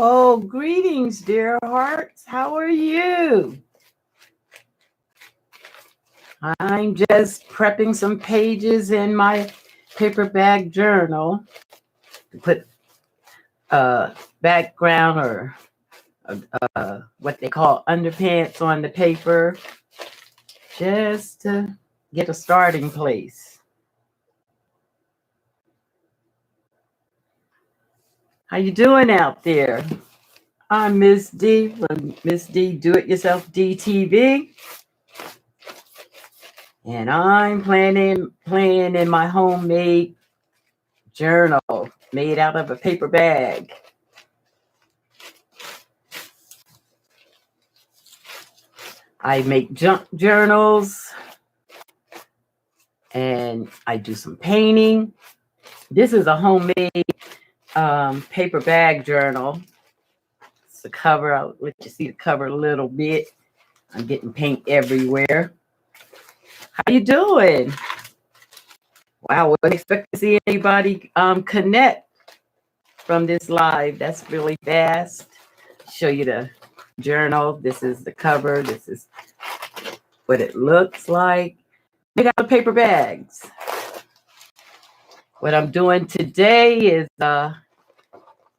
Oh, greetings, dear hearts. How are you? I'm just prepping some pages in my paper bag journal to put background or what they call underpants on the paper, just to get a starting place. How you doing out there? I'm Miss D from Miss D Do It Yourself DTV. And I'm playing in my homemade journal made out of a paper bag. I make junk journals and I do some painting. This is a homemade paper bag journal. It's the cover. I'll let you see the cover a little bit. I'm getting paint everywhere. How you doing? Wow, wouldn't expect to see anybody connect from this live. That's really fast. Show you the journal. This is the cover. This is what it looks like. Made out of paper bags. What I'm doing today is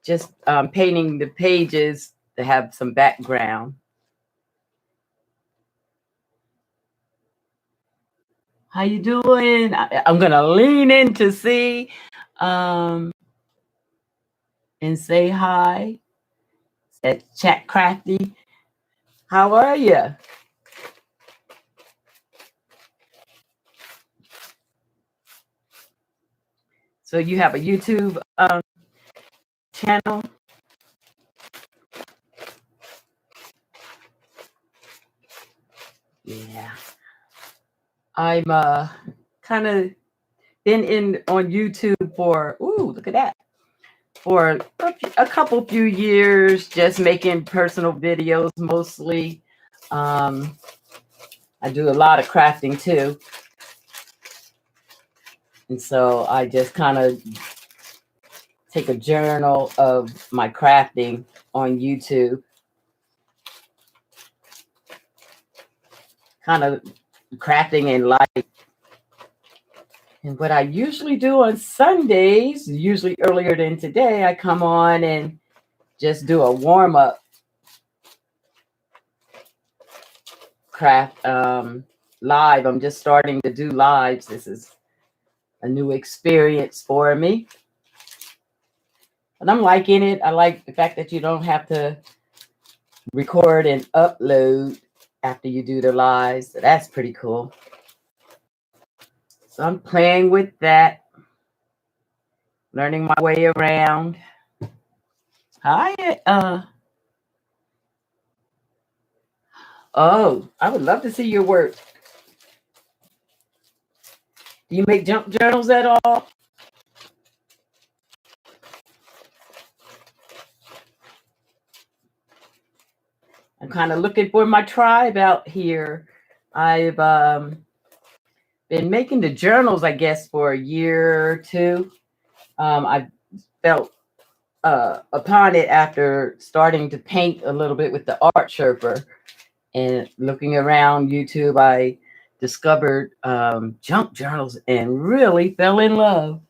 just painting the pages to have some background. How you doing? I'm gonna lean in to see and say hi. At Chat Crafty. How are you? So you have a YouTube channel? Yeah. I'm kind of been in on YouTube for, ooh, look at that, for a couple few years, just making personal videos mostly. I do a lot of crafting too. And so I just kind of take a journal of my crafting on YouTube. Kind of crafting in life. And what I usually do on Sundays, usually earlier than today, I come on and just do a warm-up craft live. I'm just starting to do lives. This is a new experience for me. And I'm liking it. I like the fact that you don't have to record and upload after you do the lives. So that's pretty cool. So I'm playing with that, learning my way around. Hi, oh, I would love to see your work. Do you make junk journals at all? I'm kind of looking for my tribe out here. I've been making the journals, I guess, for a year or two. I felt upon it after starting to paint a little bit with the art Sherpa, and looking around YouTube, I discovered junk journals and really fell in love.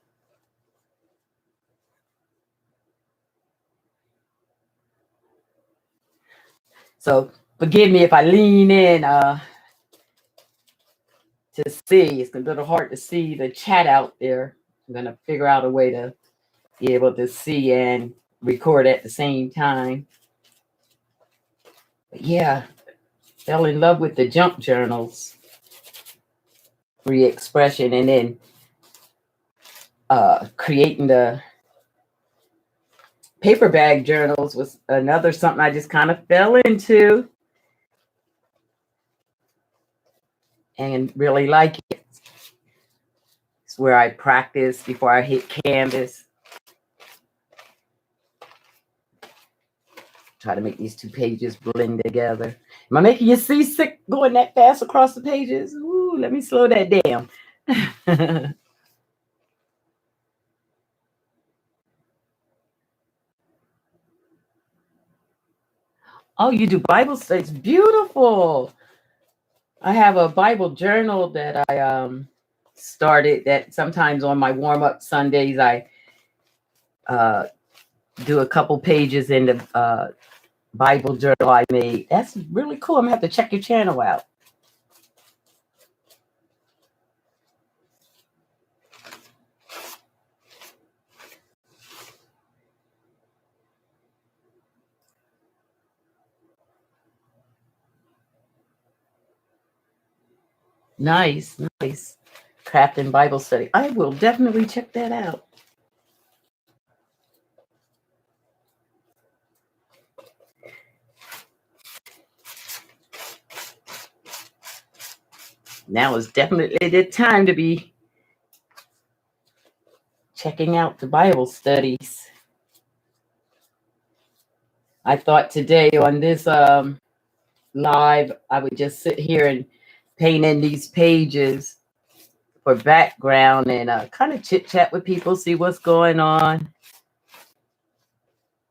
So forgive me if I lean in to see. It's a little hard to see the chat out there. I'm going to figure out a way to be able to see and record at the same time. But yeah, fell in love with the junk journals, free expression, and then creating the paper bag journals was another something I just kind of fell into and really like it. It's where I practice before I hit canvas. Try to make these two pages blend together. Am I making you seasick going that fast across the pages? Ooh, let me slow that down. Oh, you do Bible studies. Beautiful. I have a Bible journal that I started that sometimes on my warm-up Sundays I uh, do a couple pages in the Bible journal I made. That's really cool. I'm gonna have to check your channel out. Nice, nice. Crafting Bible study. I will definitely check that out. Now is definitely the time to be checking out the Bible studies. I thought today on this live, I would just sit here and paint in these pages for background and kind of chit chat with people, see what's going on.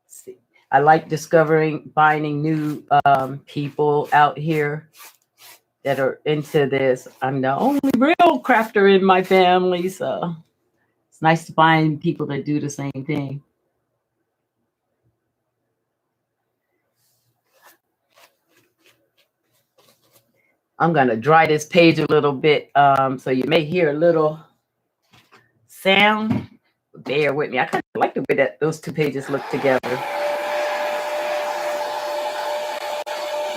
See, I like finding new people out here that are into this. I'm the only real crafter in my family, so it's nice to find people that do the same thing. I'm going to dry this page a little bit, so you may hear a little sound. Bear with me. I kind of like the way that those two pages look together.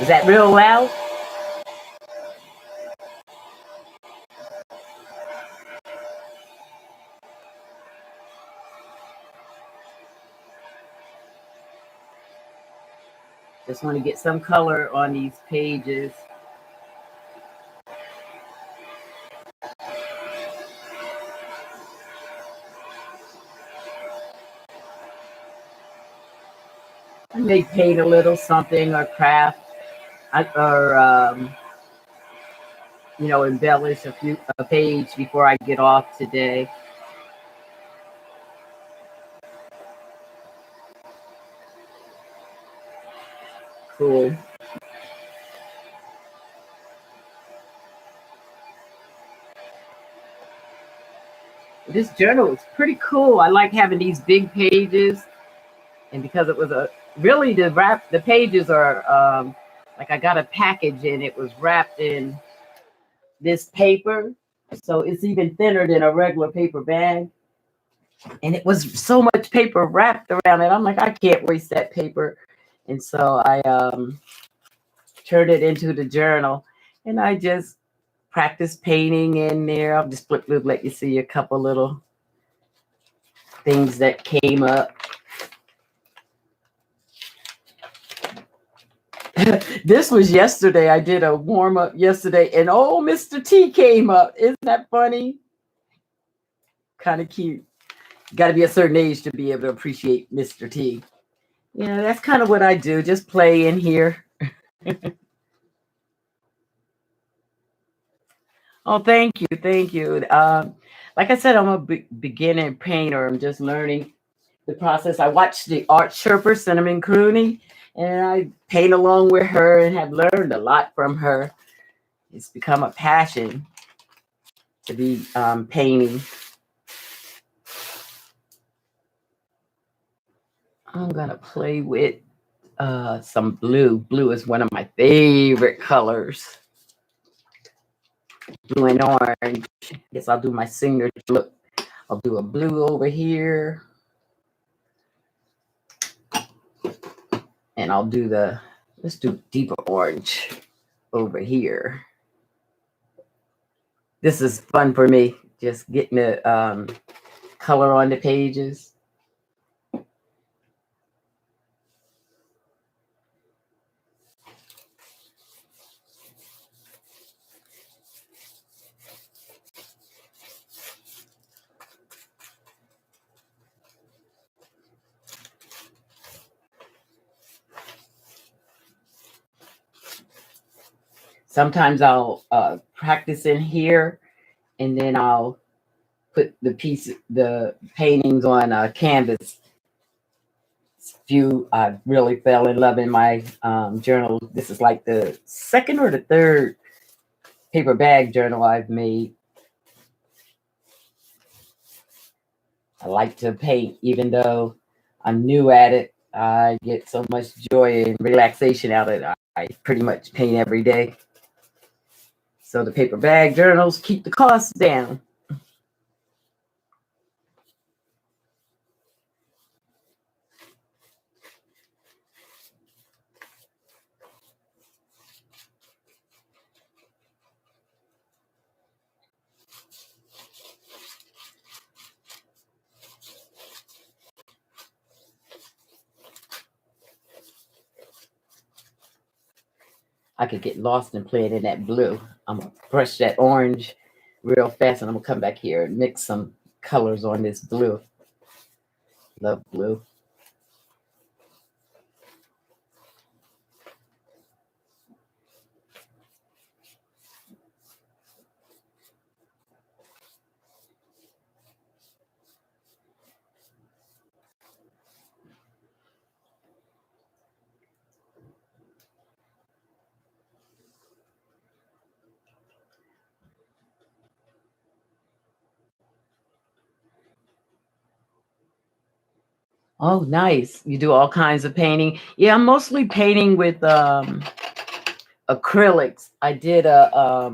Is that real loud? Just want to get some color on these pages. I may paint a little something or craft or embellish a page before I get off today. Cool. This journal is pretty cool. I like having these big pages, and because it was the pages are like I got a package and it was wrapped in this paper, so it's even thinner than a regular paper bag. And it was so much paper wrapped around it. I'm like, I can't waste that paper. And so I turned it into the journal, and I just practice painting in there. I'll just let you see a couple little things that came up. This was yesterday. I did a warm up yesterday, and Mr. T came up. Isn't that funny? Kind of cute. Got to be a certain age to be able to appreciate Mr. T. Yeah, that's kind of what I do. Just play in here. Oh, thank you. Thank you. Like I said, I'm a beginner painter. I'm just learning the process. I watched the art Sherpa, Cinnamon Cooney, and I paint along with her and have learned a lot from her. It's become a passion to be painting. I'm going to play with some blue. Blue is one of my favorite colors. Blue and orange. Guess I'll do my signature look. I'll do a blue over here. And I'll do let's do deeper orange over here. This is fun for me, just getting the color on the pages. Sometimes I'll practice in here, and then I'll put the paintings on canvas. few I really fell in love in my journal. This is like the second or the third paper bag journal I've made. I like to paint, even though I'm new at it. I get so much joy and relaxation out of it. I pretty much paint every day. So the paper bag journals keep the costs down. I could get lost in playing in that blue. I'm gonna brush that orange real fast, and I'm gonna come back here and mix some colors on this blue. Love blue. Oh, nice. You do all kinds of painting. Yeah, I'm mostly painting with acrylics. I did a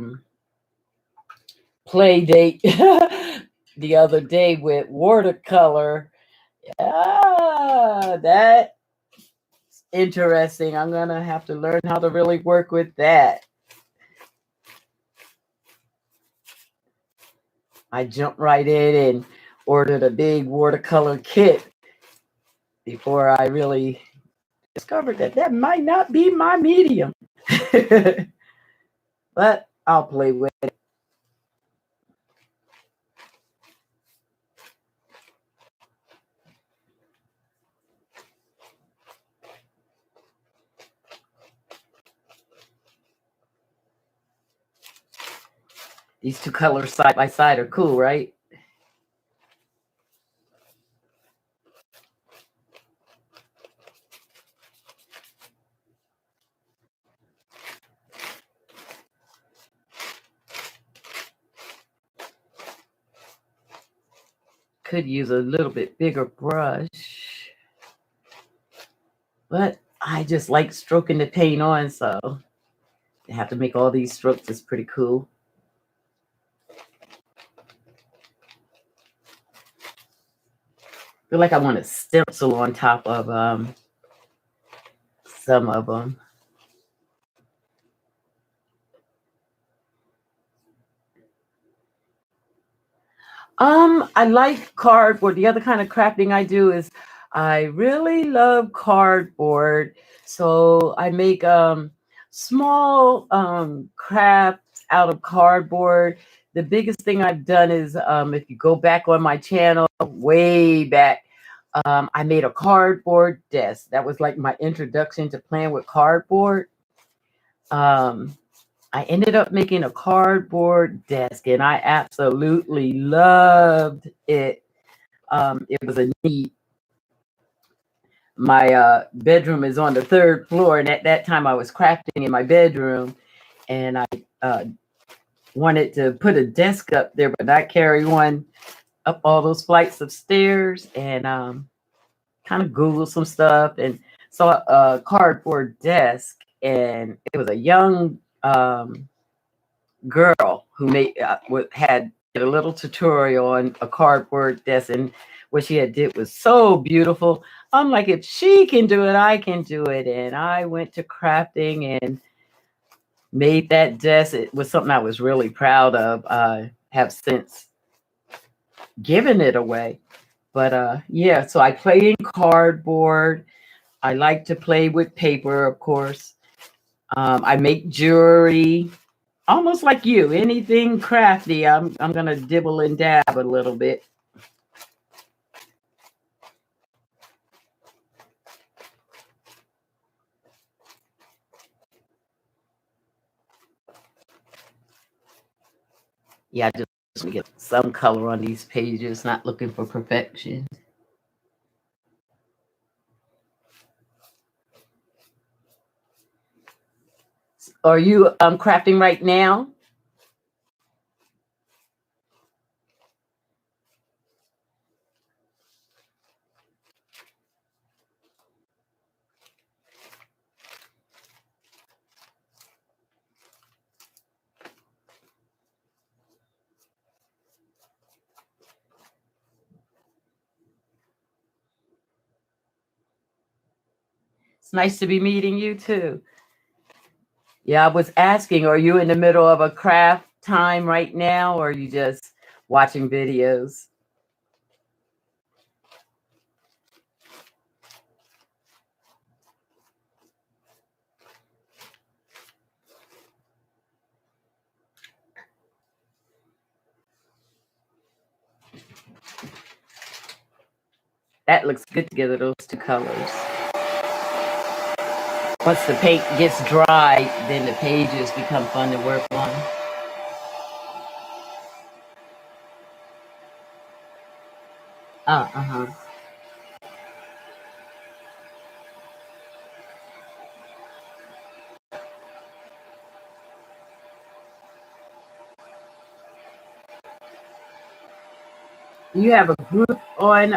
play date the other day with watercolor. That's interesting. I'm gonna have to learn how to really work with that. I jumped right in and ordered a big watercolor kit before I really discovered that that might not be my medium. But I'll play with it. These two colors side by side are cool, right? Could use a little bit bigger brush, but I just like stroking the paint on, so to have to make all these strokes is pretty cool. Feel like I want to stencil on top of some of them. I like cardboard. The other kind of crafting I do is I really love cardboard. So I make small crafts out of cardboard. The biggest thing I've done is if you go back on my channel, way back, I made a cardboard desk. That was like my introduction to playing with cardboard. Um, I ended up making a cardboard desk, and I absolutely loved it. It was a neat. My bedroom is on the third floor, and at that time I was crafting in my bedroom, and I uh, wanted to put a desk up there, but not carry one up all those flights of stairs, and kind of Googled some stuff and saw a cardboard desk, and it was a young girl who made had a little tutorial on a cardboard desk, and what she had did was so beautiful. I'm like, if she can do it, I can do it. And I went to crafting and made that desk. It was something I was really proud of. I have since given it away. But yeah, so I play in cardboard. I like to play with paper, of course. I make jewelry, almost like you. Anything crafty, I'm gonna dibble and dab a little bit. Yeah, I just want to get some color on these pages, not looking for perfection. Are you crafting right now? It's nice to be meeting you too. Yeah, I was asking, are you in the middle of a craft time right now, or are you just watching videos? That looks good together, those two colors. Once the paint gets dry, then the pages become fun to work on. Uh-huh. You have a group on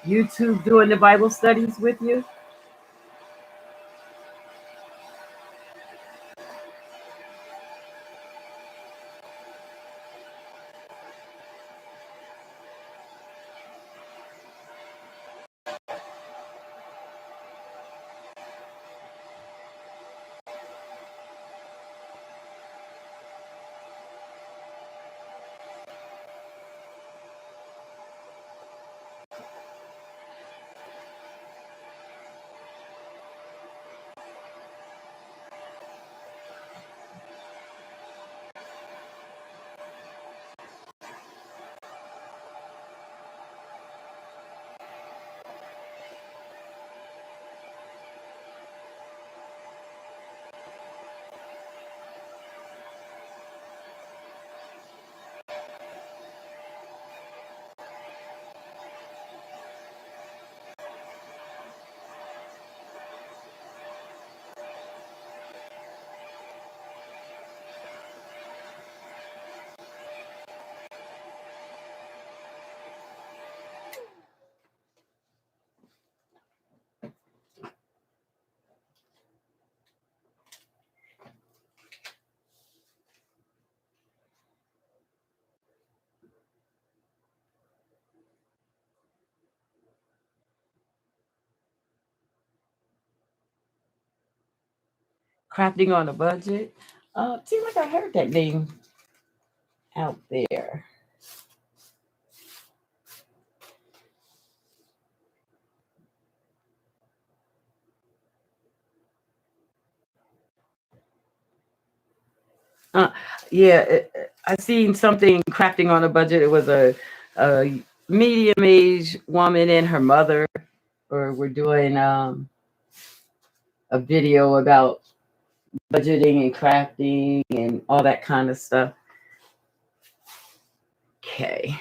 YouTube doing the Bible studies with you? Crafting on a Budget. Seems like I heard that name out there. Uh, yeah, I seen something crafting on a budget. It was a medium-aged woman and her mother, or we're doing a video about budgeting and crafting and all that kind of stuff. Okay.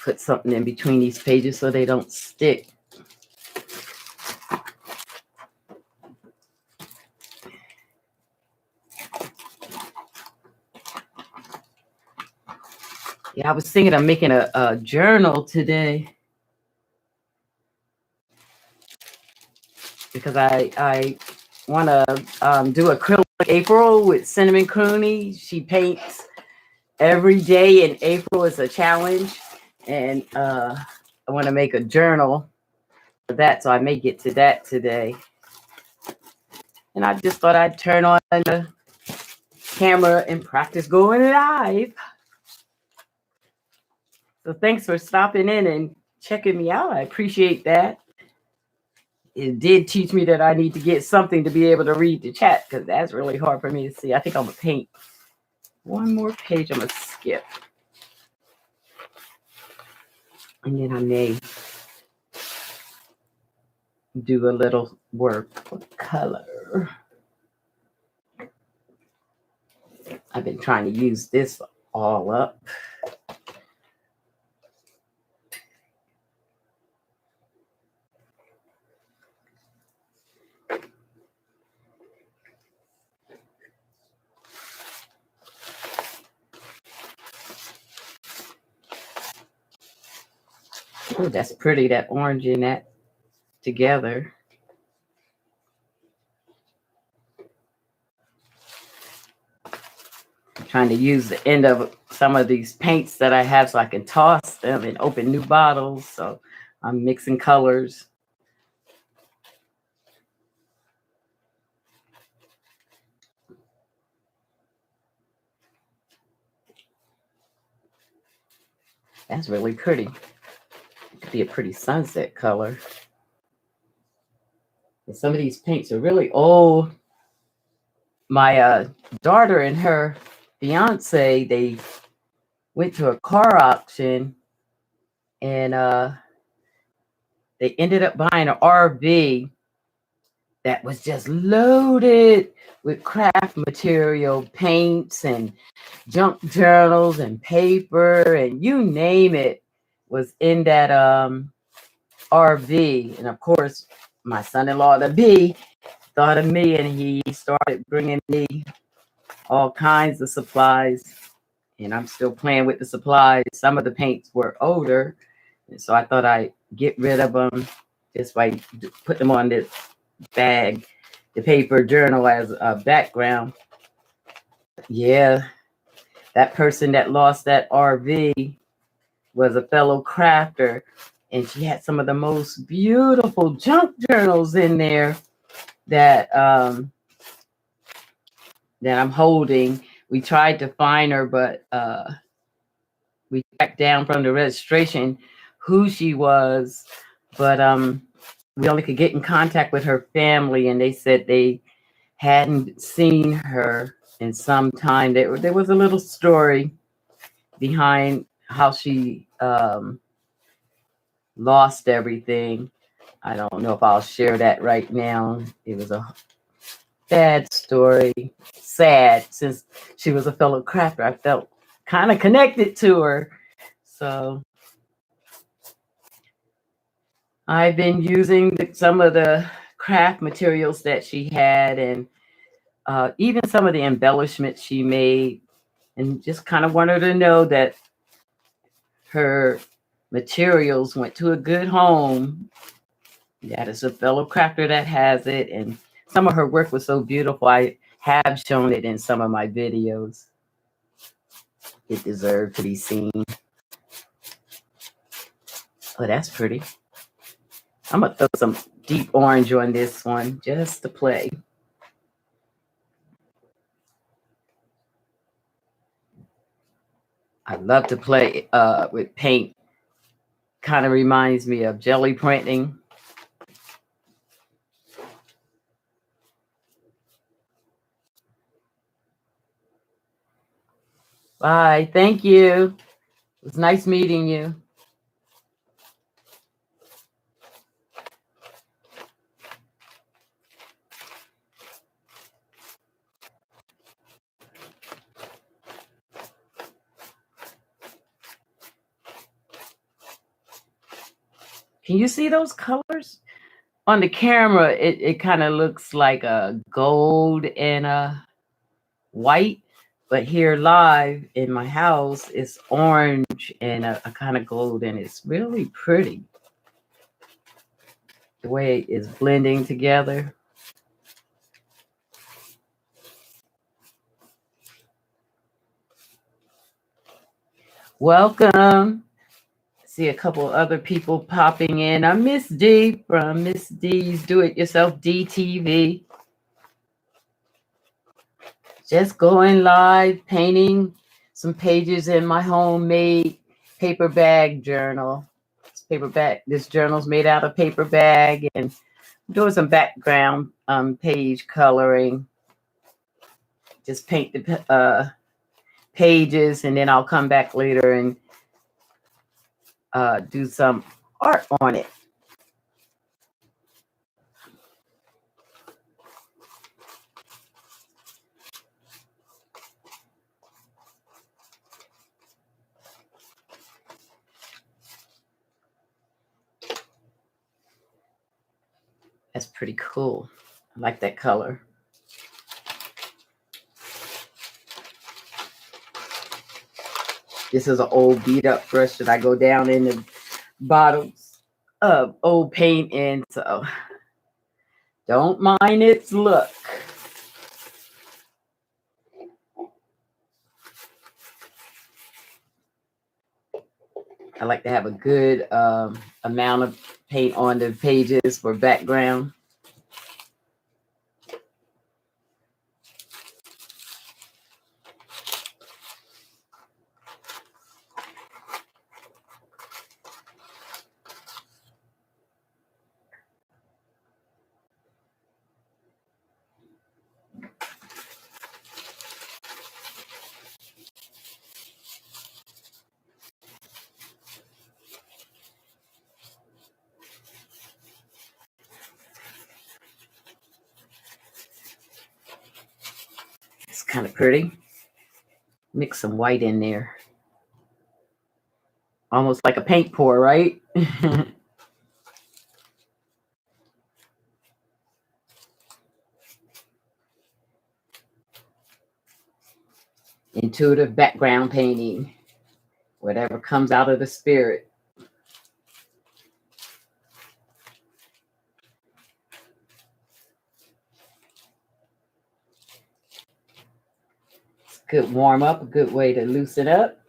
Put something in between these pages so they don't stick. Yeah, I was thinking of making a journal today because I want to do acrylic April with Cinnamon Cooney. She paints every day in April is a challenge, and I want to make a journal for that, so I may get to that today. And I just thought I'd turn on the camera and practice going live. So thanks for stopping in and checking me out. I appreciate that. It did teach me that I need to get something to be able to read the chat, because that's really hard for me to see. I think I'm gonna paint one more page. I'm gonna skip. And then I may do a little work with color. I've been trying to use this all up. Oh, that's pretty, that orange and that together. I'm trying to use the end of some of these paints that I have so I can toss them and open new bottles. So I'm mixing colors. That's really pretty. It could be a pretty sunset color. And some of these paints are really old. My daughter and her fiance, they went to a car auction and they ended up buying an RV that was just loaded with craft material, paints and junk journals and paper and you name it was in that RV. And of course, my son-in-law, the B, thought of me and he started bringing me all kinds of supplies. And I'm still playing with the supplies. Some of the paints were older. And so I thought I'd get rid of them just by put them on this bag, the paper journal as a background. Yeah, that person that lost that RV was a fellow crafter. And she had some of the most beautiful junk journals in there that that I'm holding. We tried to find her, but we tracked down from the registration who she was, but we only could get in contact with her family, and they said they hadn't seen her in some time. There was a little story behind how she lost everything. I don't know if I'll share that right now. It was a bad story, sad, since she was a fellow crafter. I felt kind of connected to her. So I've been using some of the craft materials that she had and even some of the embellishments she made, and just kind of wanted her to know that her materials went to a good home. That is a fellow crafter that has it, and some of her work was so beautiful. I have shown it in some of my videos. It deserved to be seen. Oh, that's pretty. I'm gonna throw some deep orange on this one just to play. I love to play with paint. Kind of reminds me of jelly printing. Bye. Thank you. It was nice meeting you. Can you see those colors? On the camera, it kind of looks like a gold and a white, but here live in my house, it's orange and a kind of gold, and it's really pretty. The way it's blending together. Welcome. See a couple other people popping in. I'm Miss D from Miss D's Do It Yourself DTV. Just going live, painting some pages in my homemade paper bag journal. This journal's made out of paper bag, and I'm doing some background page coloring. Just paint the pages, and then I'll come back later and do some art on it. That's pretty cool. I like that color. This is an old beat up brush that I go down in the bottles of old paint in, so don't mind its look. I like to have a good amount of paint on the pages for background. It's kind of pretty. Mix some white in there. Almost like a paint pour, right? Intuitive background painting. Whatever comes out of the spirit. It's a good warm up, a good way to loosen up.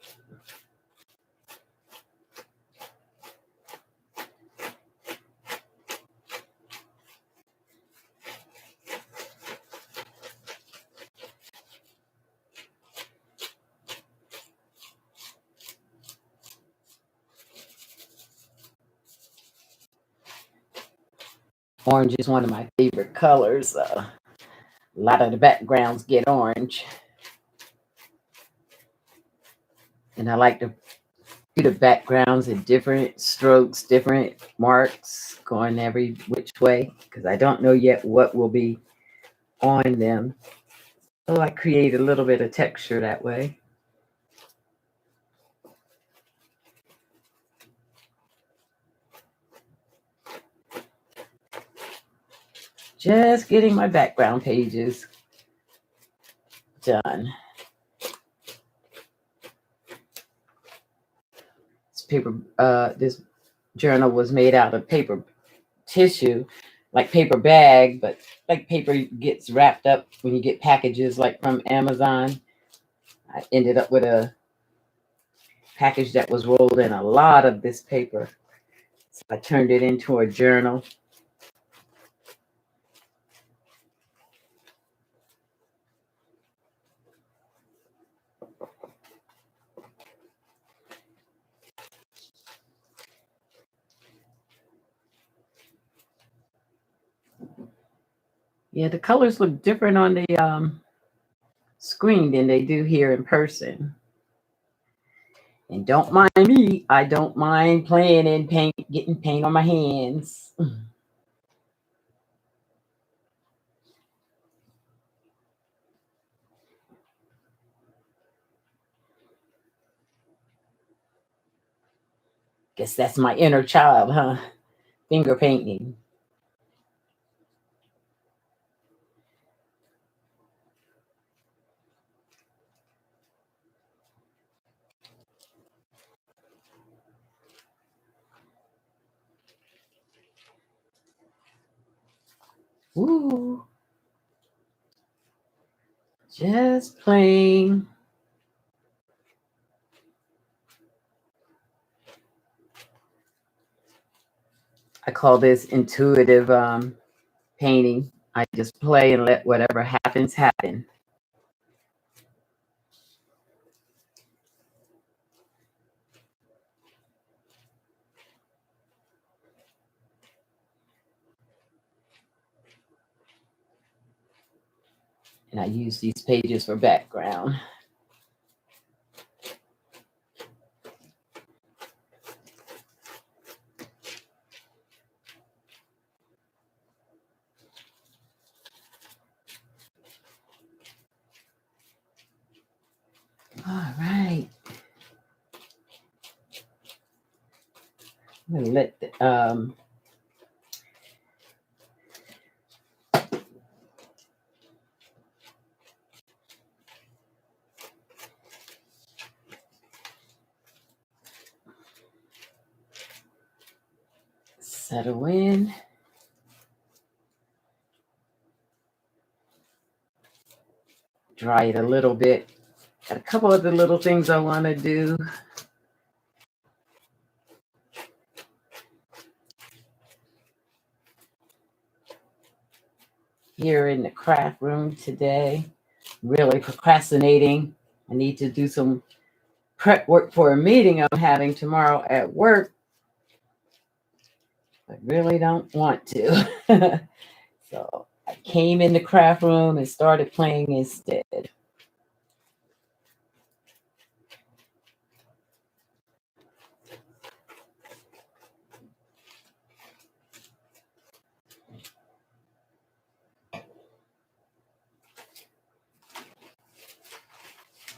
Orange is one of my favorite colors. A lot of the backgrounds get orange. And I like to do the backgrounds in different strokes, different marks, going every which way, because I don't know yet what will be on them. So I create a little bit of texture that way. Just getting my background pages done. This paper, this journal was made out of paper tissue, like paper bag, but like paper gets wrapped up when you get packages like from Amazon. I ended up with a package that was rolled in a lot of this paper. So I turned it into a journal. Yeah, the colors look different on the screen than they do here in person. And don't mind me, I don't mind playing in paint, getting paint on my hands. Guess that's my inner child, huh? Finger painting. Ooh. Just plain. I call this intuitive painting. I just play and let whatever happens happen. And I use these pages for background. I'm gonna let the, settle in. Dry it a little bit. Got a couple other little things I want to do. Here in the craft room today. Really procrastinating. I need to do some prep work for a meeting I'm having tomorrow at work. I really don't want to. So I came in the craft room and started playing instead.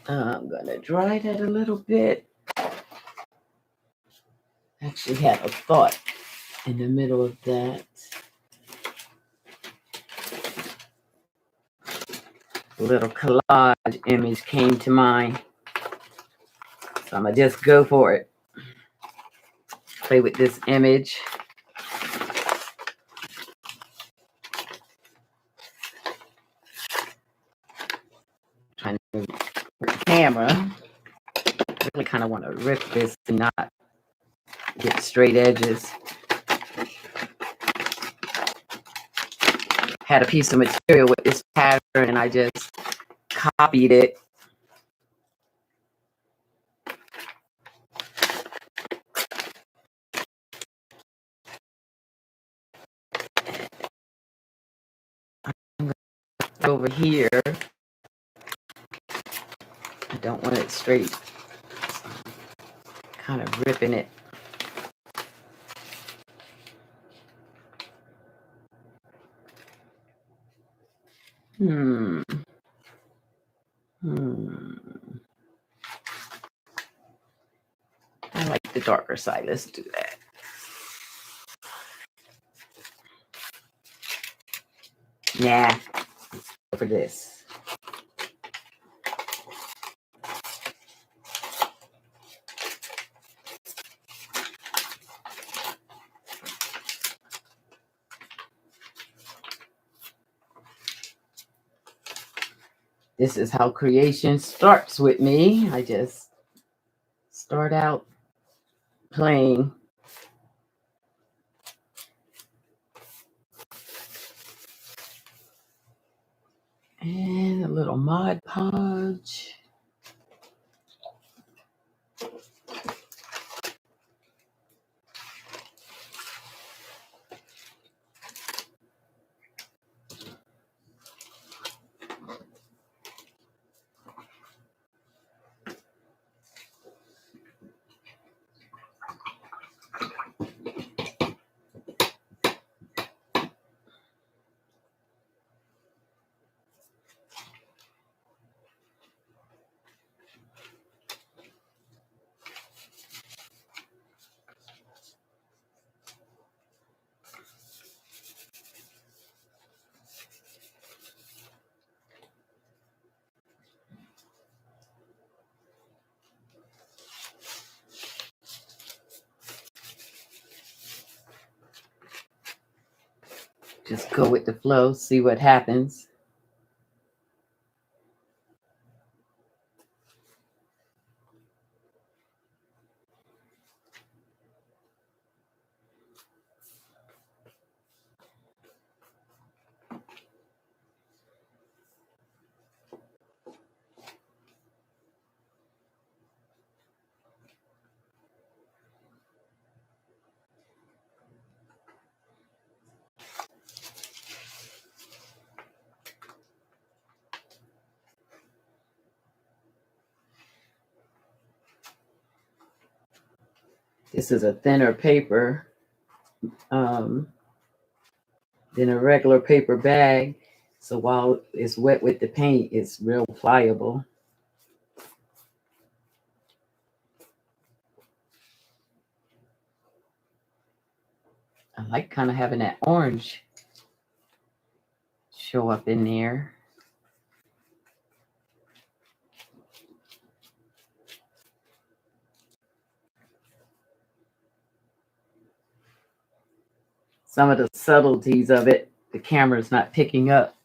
I'm gonna dry that a little bit. Actually had a thought in the middle of that. A little collage image came to mind. So I'm gonna just go for it. Play with this image. Trying to work the camera. Really kind of want to rip this and not get straight edges. Had a piece of material with this pattern and I just copied it. Over here. I don't want it straight. Kind of ripping it. I like the darker side. Let's do that. Yeah, for this. This is how creation starts with me. I just start out playing. And a little Mod Podge. Just go with the flow, see what happens. This is a thinner paper than a regular paper bag. So while it's wet with the paint, it's real pliable. I like kind of having that orange show up in there. Some of the subtleties of it, the camera's not picking up.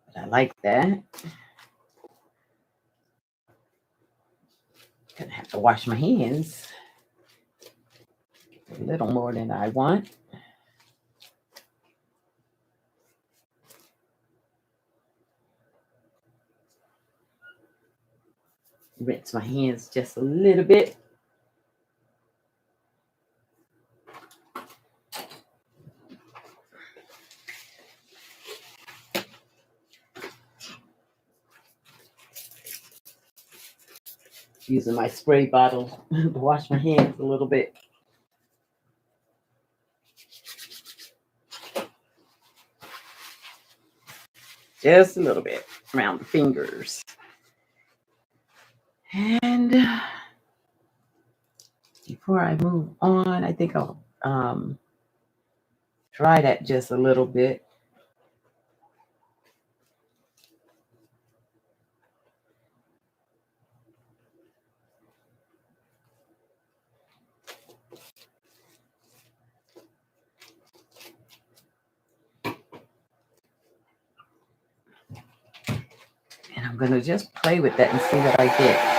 But I like that. Gonna have to wash my hands a little more than I want. Rinse my hands just a little bit. Using my spray bottle to wash my hands a little bit. Just a little bit around the fingers. And before I move on, I think I'll dry that just a little bit. And I'm going to just play with that and see what I get.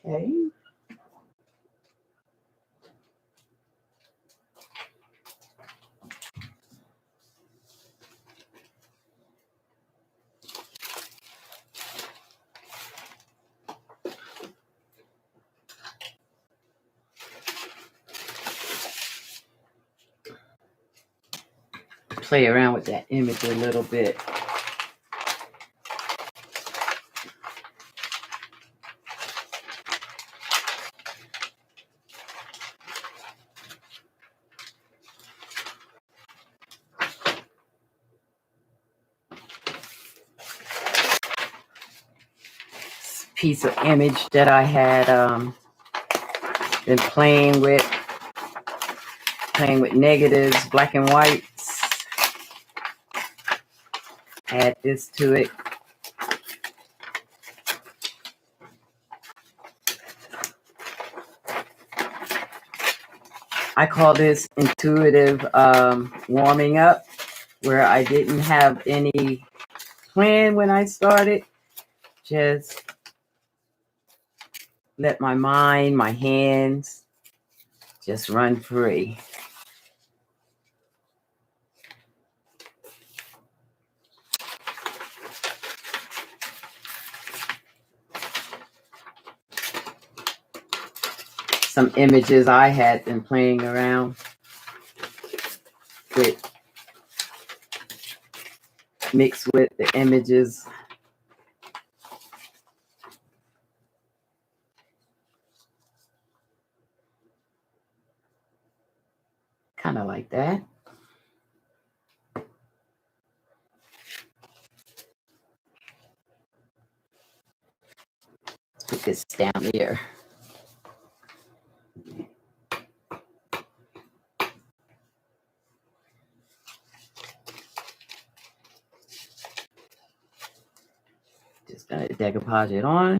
Okay. Play around with that image a little bit. Piece of image that I had been playing with negatives, black and whites. Add this to it. I call this intuitive warming up, where I didn't have any plan when I started. Just let my mind, my hands just run free. Some images I had been playing around with, mixed with the images. Kind of like that. Let's put this down here. Decoupage it on.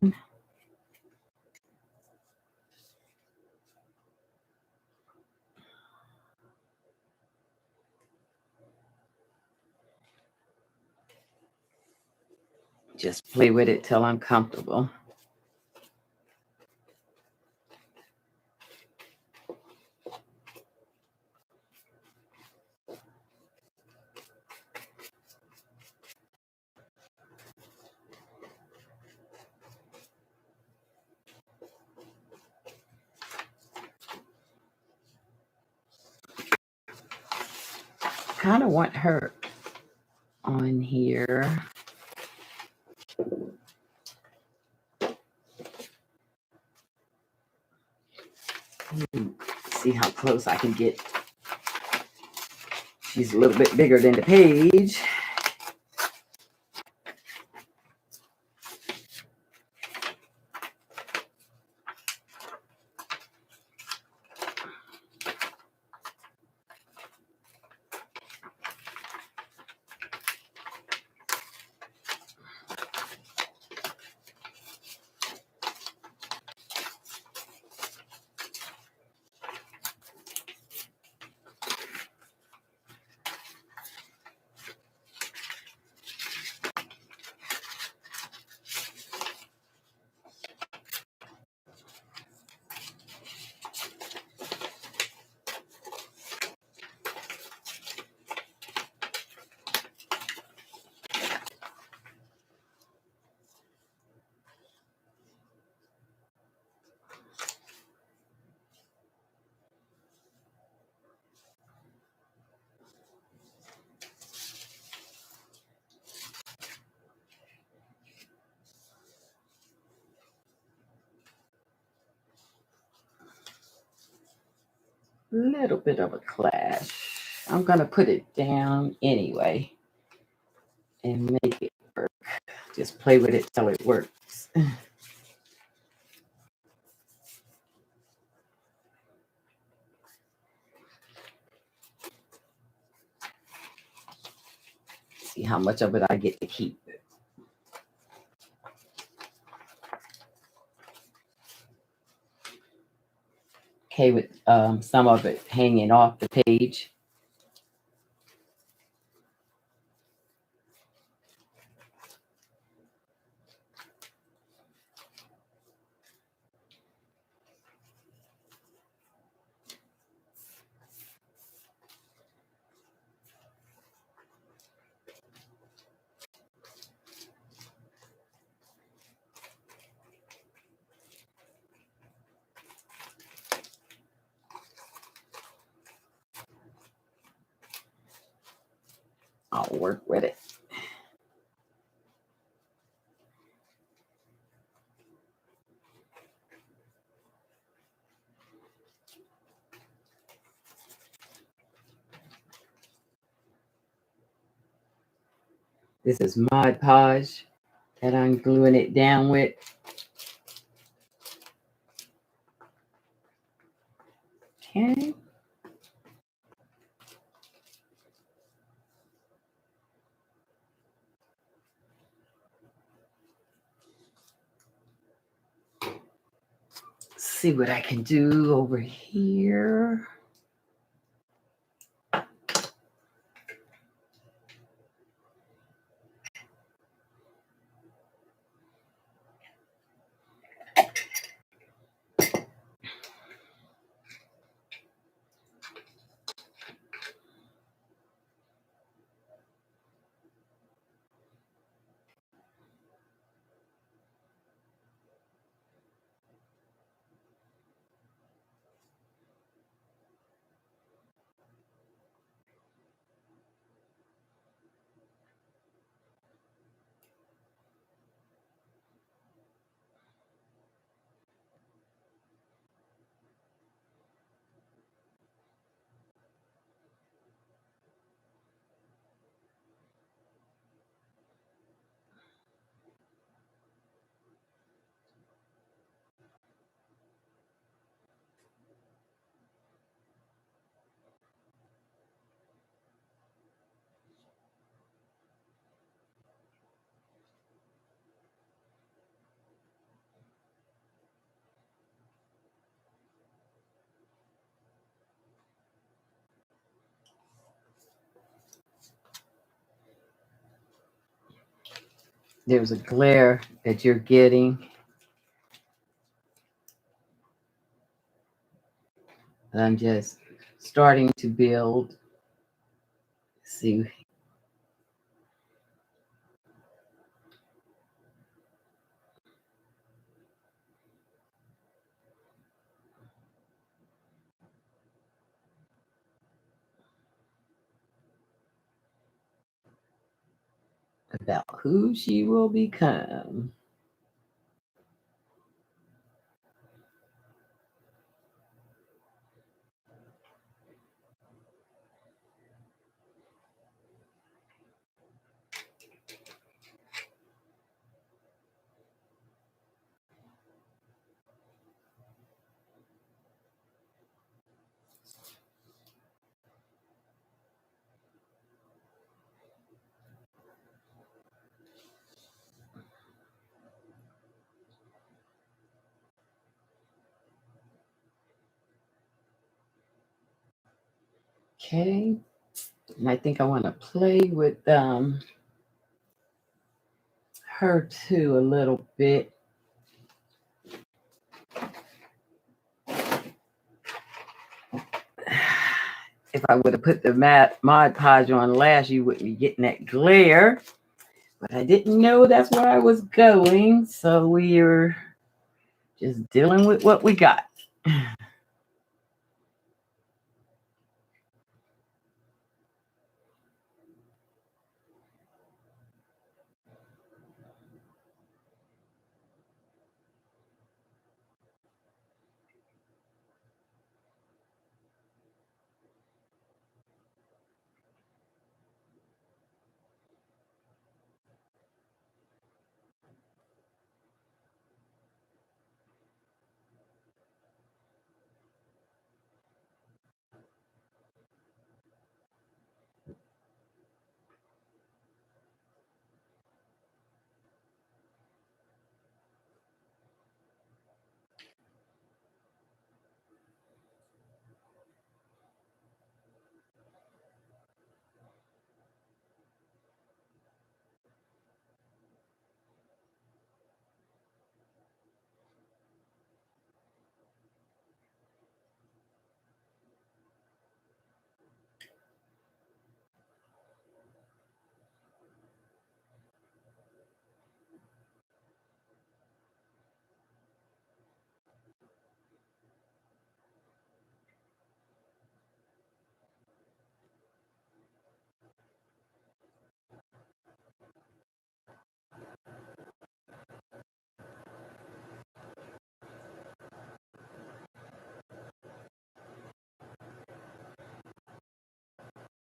Just play with it till I'm comfortable. Kind of want her on here. See how close I can get. She's a little bit bigger than the page. Little bit of a clash. I'm gonna put it down anyway and make it work. Just play with it till it works. See how much of it I get to keep. Okay, with some of it hanging off the page. I'll work with it. This is Mod Podge that I'm gluing it down with. Okay. See what I can do over here. there's a glare that you're getting. I'm just starting to build. See, about who she will become. Okay. And I think I want to play with her too a little bit. If I would have put the Mod Podge on last, you wouldn't be getting that glare. But I didn't know that's where I was going. So we're just dealing with what we got.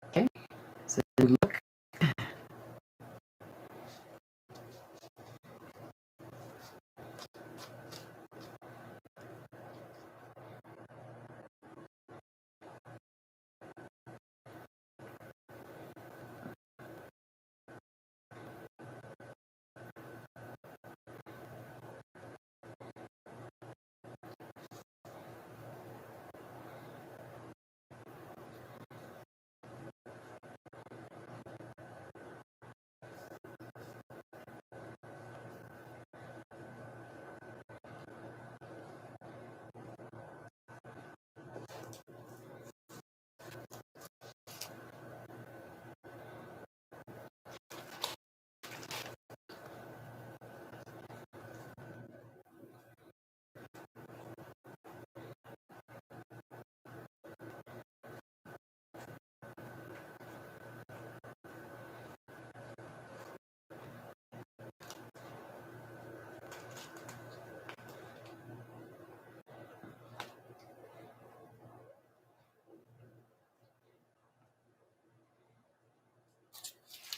Okay. So look.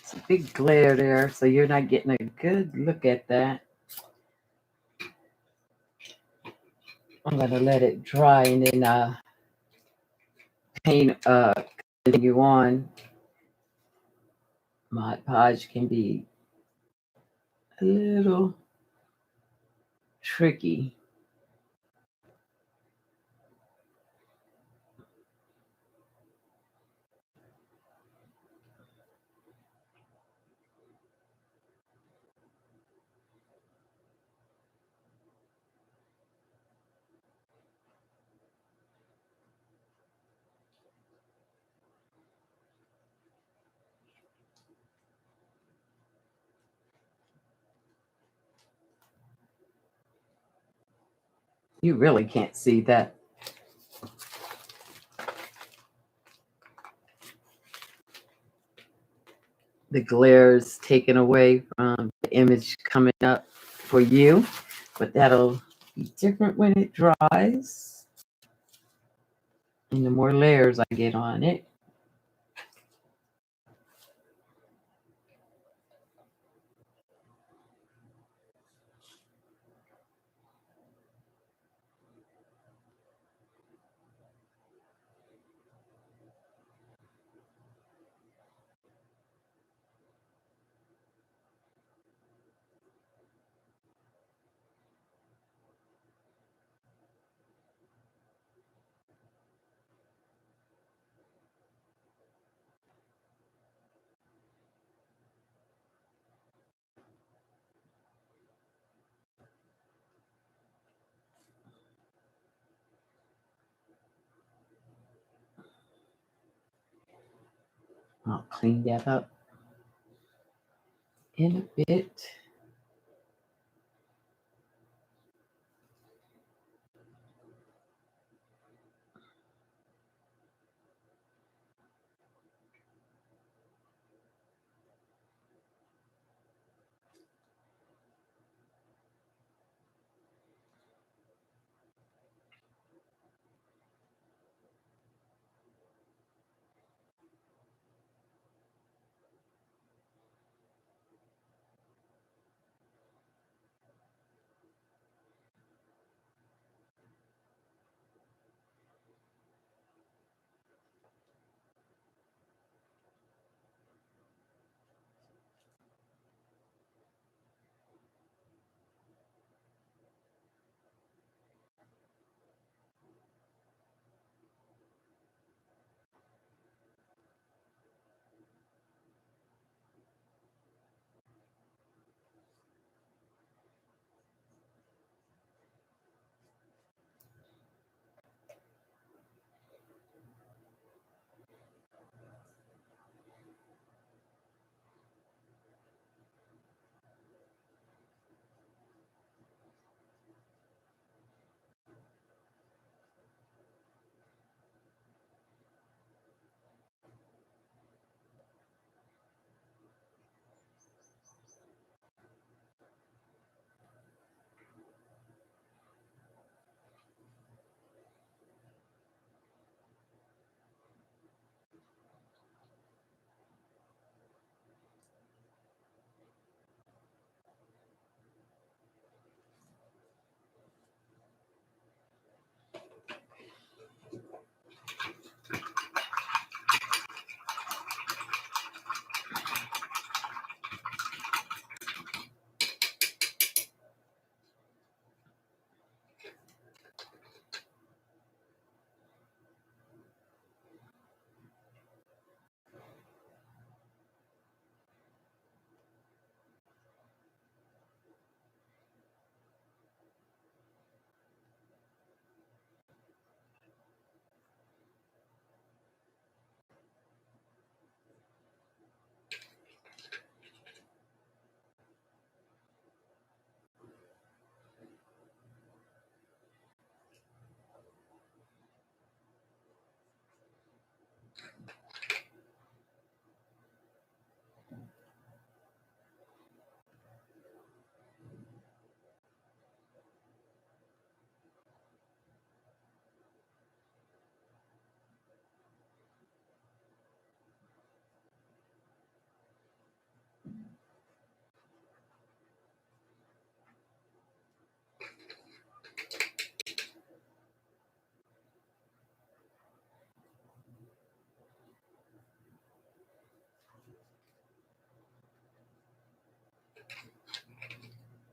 It's a big glare there, so you're not getting a good look at that. I'm gonna let it dry and then paint continue on. Mod Podge can be a little tricky. You really can't see that. The glare is taken away from the image coming up for you, but that'll be different when it dries. And the more layers I get on it, I'll clean that up in a bit.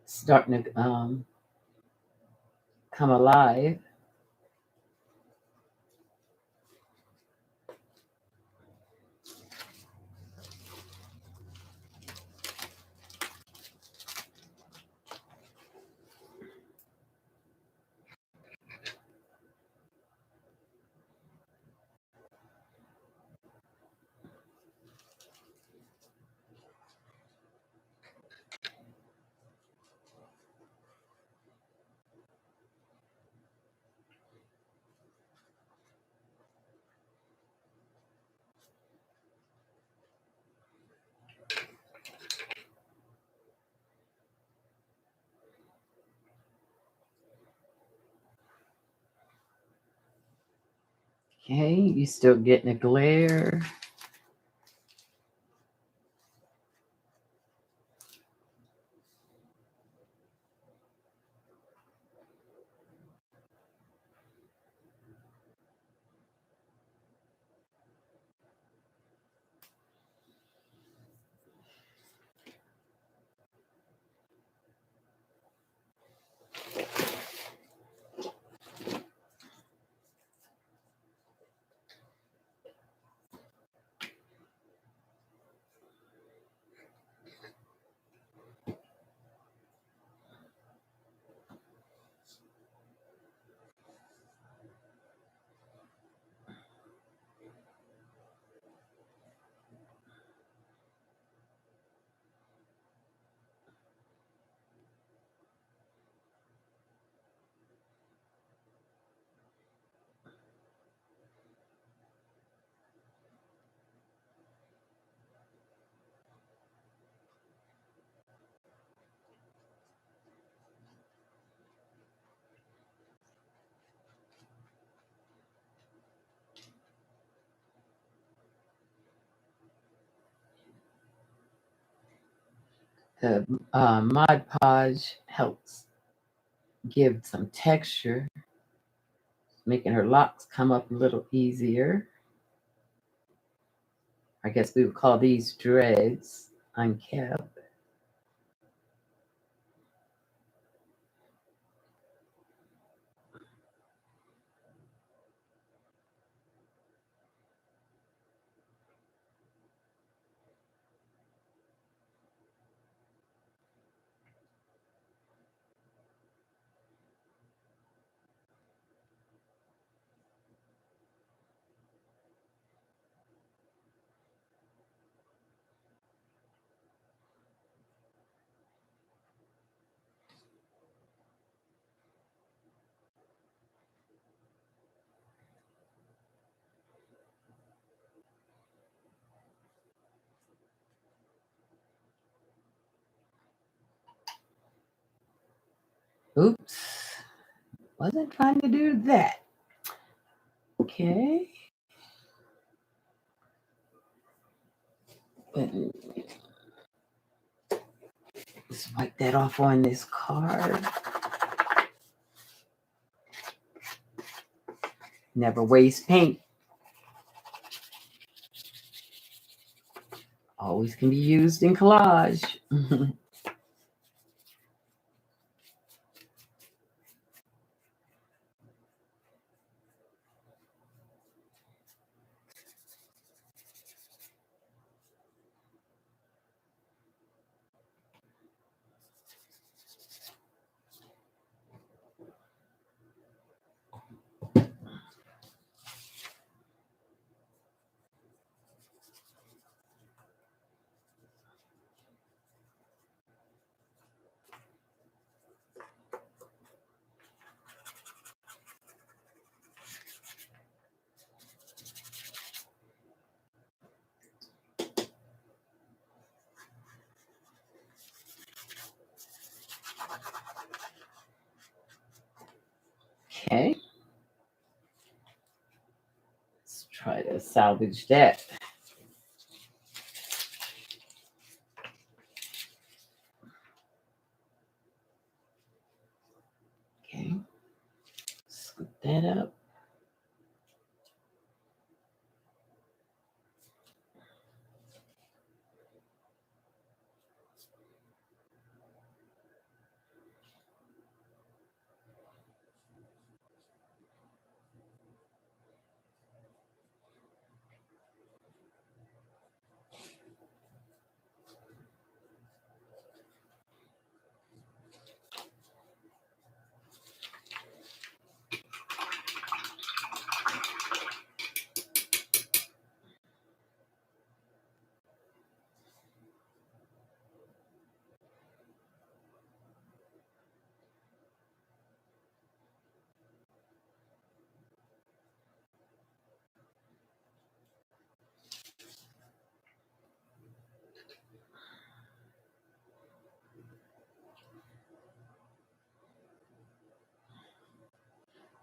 Starting to come alive. Okay, you still getting a glare. The Mod Podge helps give some texture, making her locks come up a little easier. I guess we would call these dreads unkept. Oops, wasn't trying to do that. Okay. Let's wipe that off on this card. Never waste paint. Always can be used in collage. Okay. Let's try to salvage that. Okay. Scoop that up.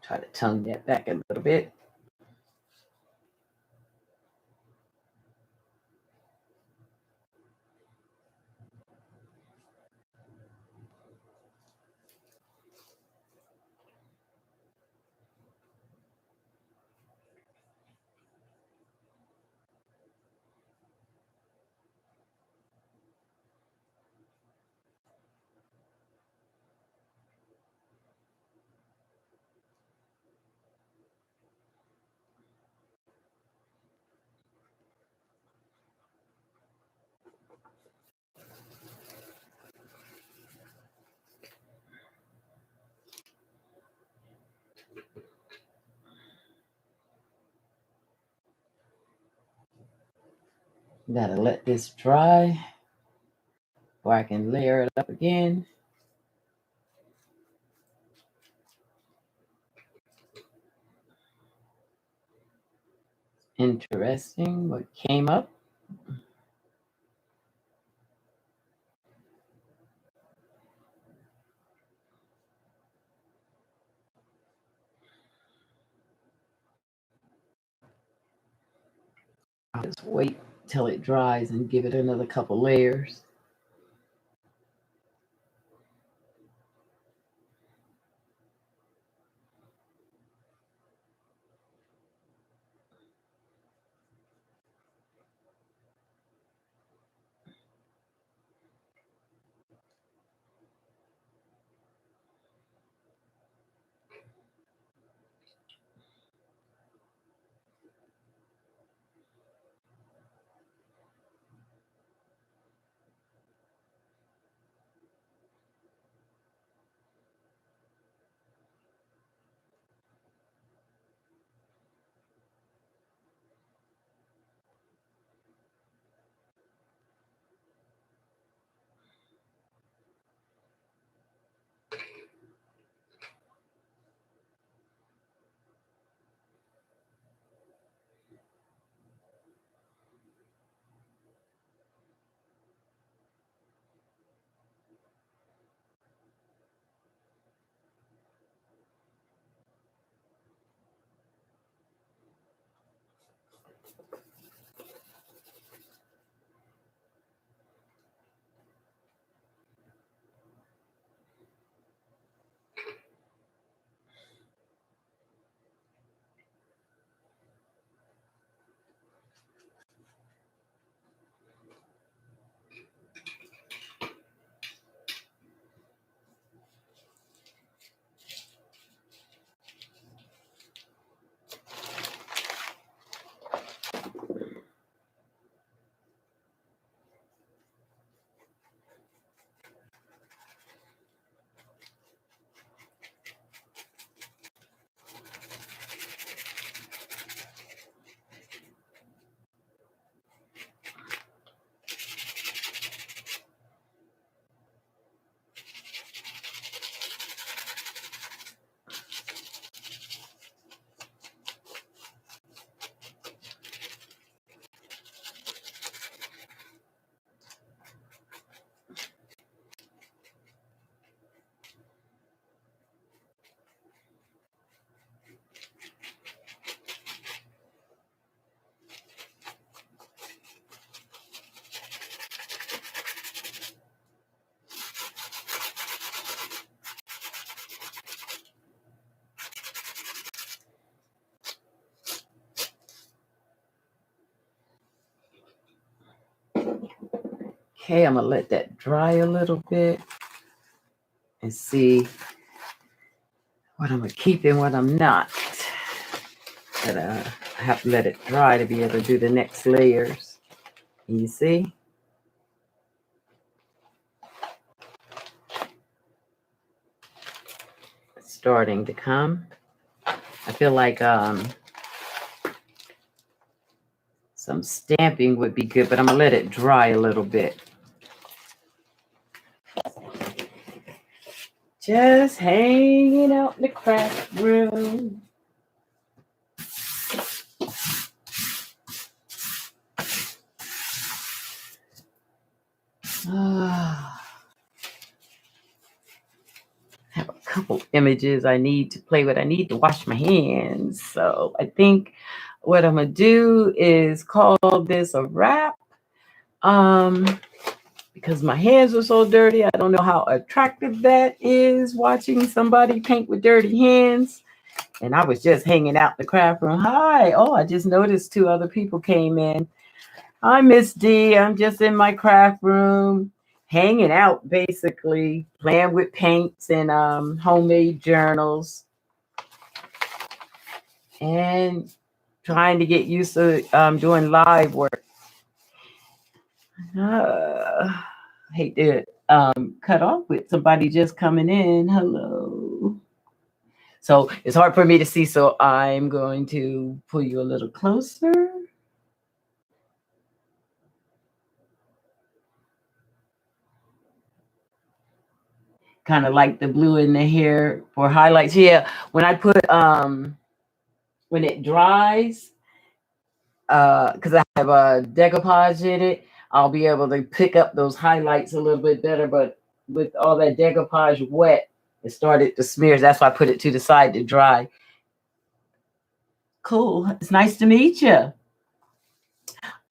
Try to tongue that back a little bit. Gotta let this dry before I can layer it up again. Interesting what came up. I'll just wait till it dries and give it another couple layers. Okay, I'm gonna let that dry a little bit and see what I'm gonna keep and what I'm not. But I have to let it dry to be able to do the next layers. You see? It's starting to come. I feel like some stamping would be good, but I'm gonna let it dry a little bit. Just hanging out in the craft room. I have a couple images I need to play with. I need to wash my hands. So I think what I'm gonna do is call this a wrap. Because my hands are so dirty. I don't know how attractive that is watching somebody paint with dirty hands. And I was just hanging out in the craft room. Hi. Oh, I just noticed 2 other people came in. Hi, Miss D. I'm just in my craft room, hanging out basically, playing with paints and homemade journals, and trying to get used to doing live work. Hate to cut off with somebody just coming in. Hello. So it's hard for me to see. So I'm going to pull you a little closer. Kind of like the blue in the hair for highlights. Yeah, when I put when it dries, because I have a decoupage in it, I'll be able to pick up those highlights a little bit better. But with all that decoupage wet, it started to smear. That's why I put it to the side to dry. Cool. It's nice to meet you.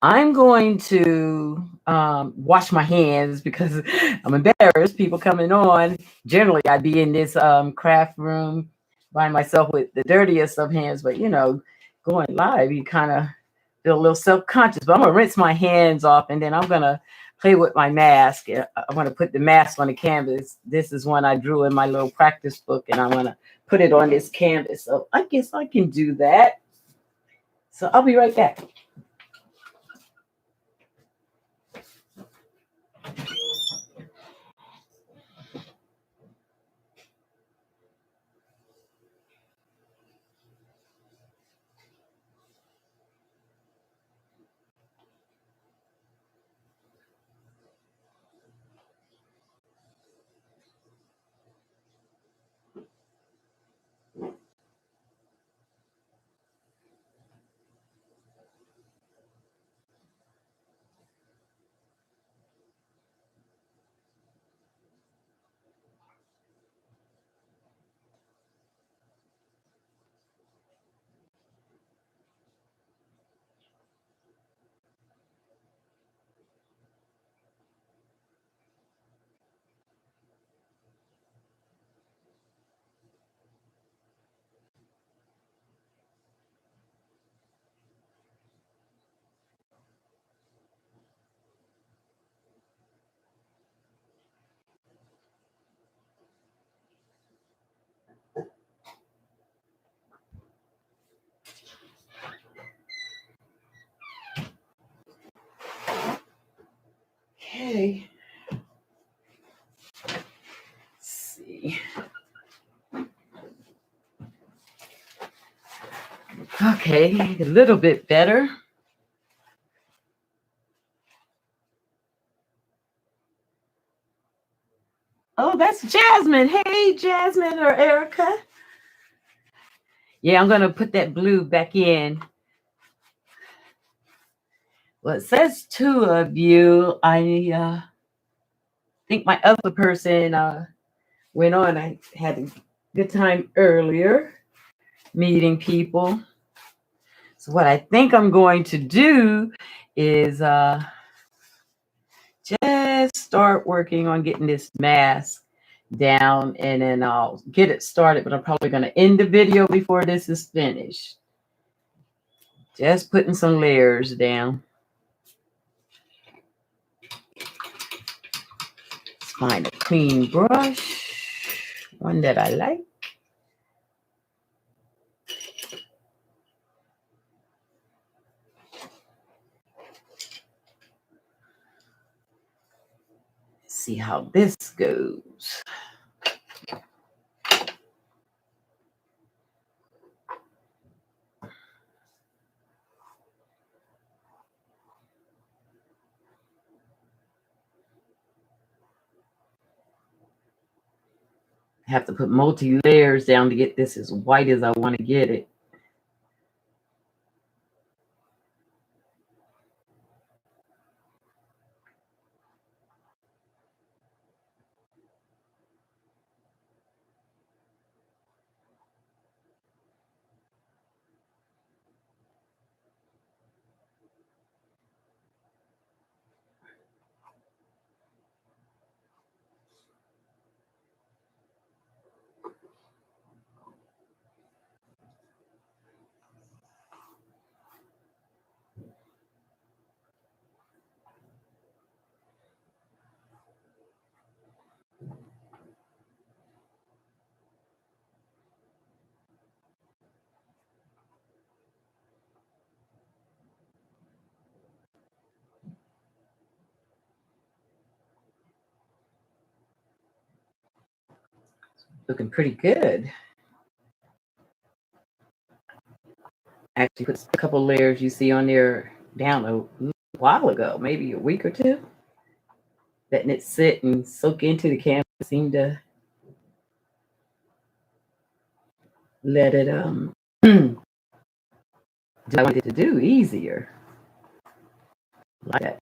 I'm going to wash my hands because I'm embarrassed. People coming on. Generally, I'd be in this craft room by myself with the dirtiest of hands. But, going live, you kind of feel a little self-conscious. But I'm going to rinse my hands off, and then I'm going to play with my mask. I want to put the mask on the canvas. This is one I drew in my little practice book, and I want to put it on this canvas. So I guess I can do that. So I'll be right back. Okay. Let's see. Okay, a little bit better. Oh, that's Jasmine. Hey, Jasmine or Erica. Yeah, I'm going to put that blue back in. Well, it says two of you. I think my other person went on. I had a good time earlier meeting people. So what I think I'm going to do is just start working on getting this mask down, and then I'll get it started, but I'm probably going to end the video before this is finished. Just putting some layers down. Let's find a clean brush, one that I like. Let's see how this goes. I have to put multi-layers down to get this as white as I want to get it. Looking pretty good. Actually put a couple layers you see on there down a while ago, maybe a week or two. Letting it sit and soak into the canvas seemed to let it do what I wanted to do easier. Like that.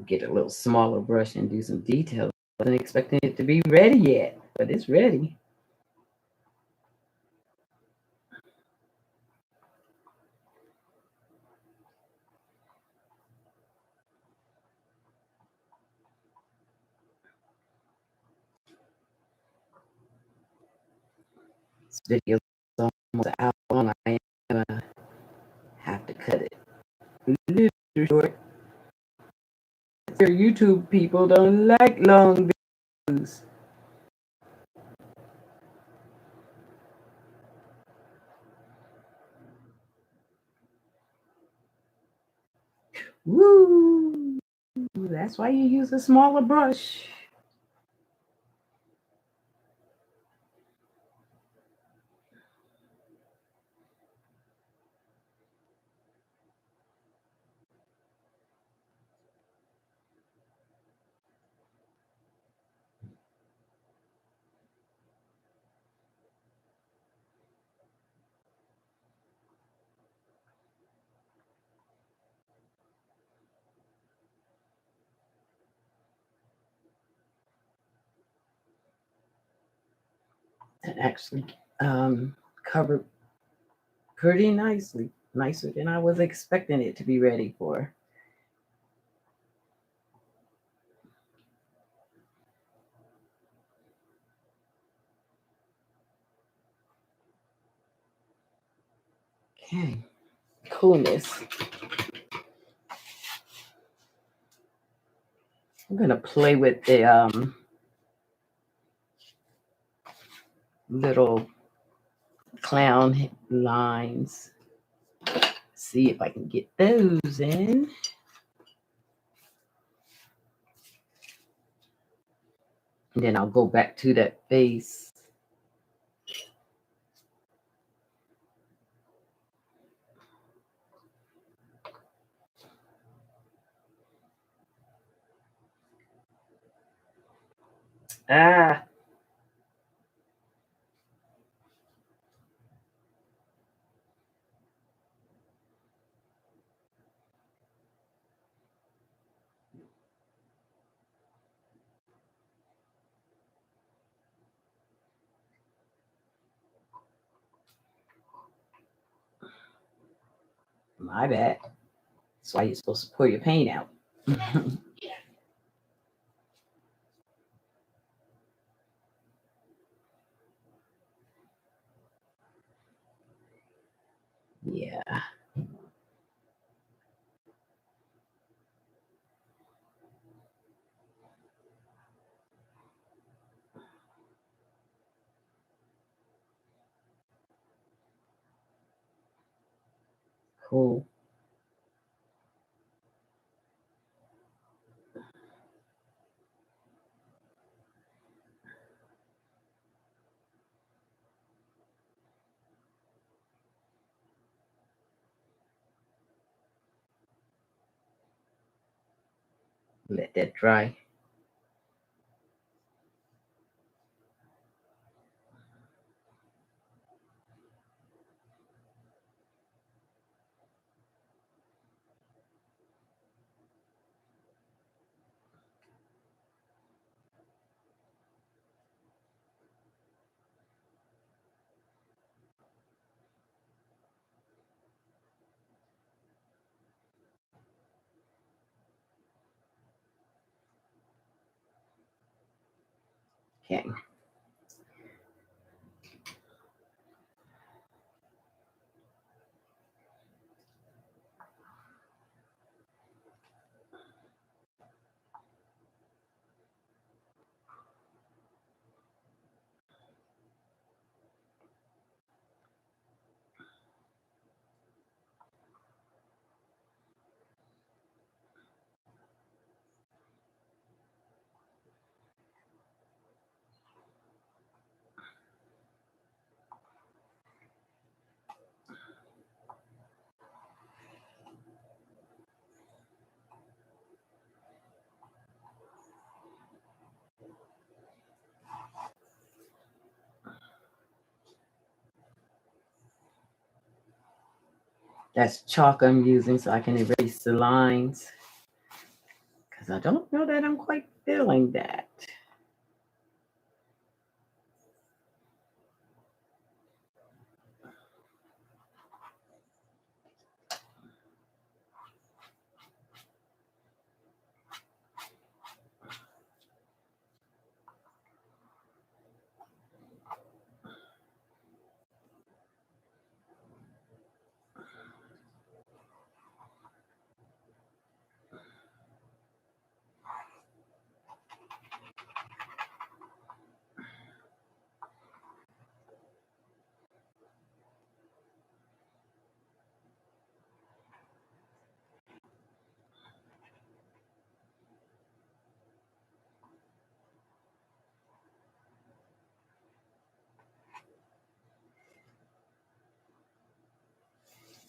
Get a little smaller brush and do some details. I wasn't expecting it to be ready yet, but it's ready. This video is almost an hour long. I am gonna have to cut it a little short. Your YouTube people don't like long videos. Woo! That's why you use a smaller brush. And actually covered pretty nicely, nicer than I was expecting it to be ready for. Okay, coolness. I'm gonna play with the little clown lines. See if I can get those in. And then I'll go back to that face. Ah, my bad. That's why you're supposed to pour your paint out. Yeah. Cool. Let that dry. Okay. That's chalk I'm using so I can erase the lines. Because I don't know that I'm quite feeling that.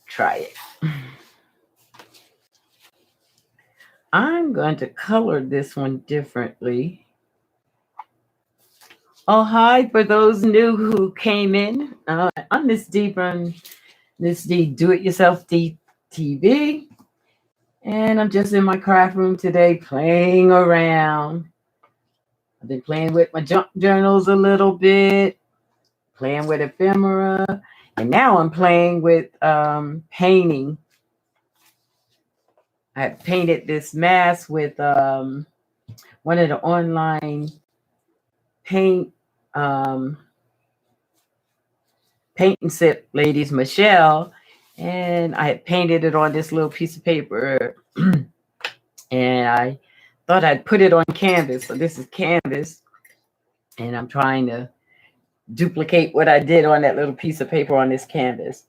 Try it. I'm going to color this one differently. Oh, hi for those new who came in. I'm Miss D from Miss D Do It Yourself D TV. And I'm just in my craft room today playing around. I've been playing with my junk journals a little bit, playing with ephemera, and now I'm playing with painting. I painted this mask with one of the online paint painting set ladies, Michelle, and I had painted it on this little piece of paper, and I thought I'd put it on canvas. So this is canvas, and I'm trying to duplicate what I did on that little piece of paper on this canvas.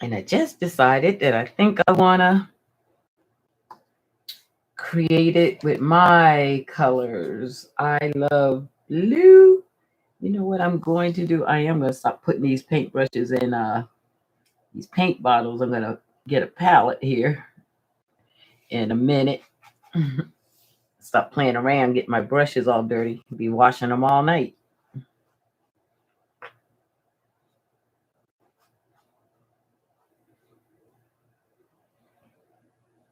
And I just decided that I think I want to create it with my colors. I love blue. You know what I'm going to do? I am going to stop putting these paintbrushes in these paint bottles. I'm going to get a palette here in a minute. Stop playing around, get my brushes all dirty. Be washing them all night.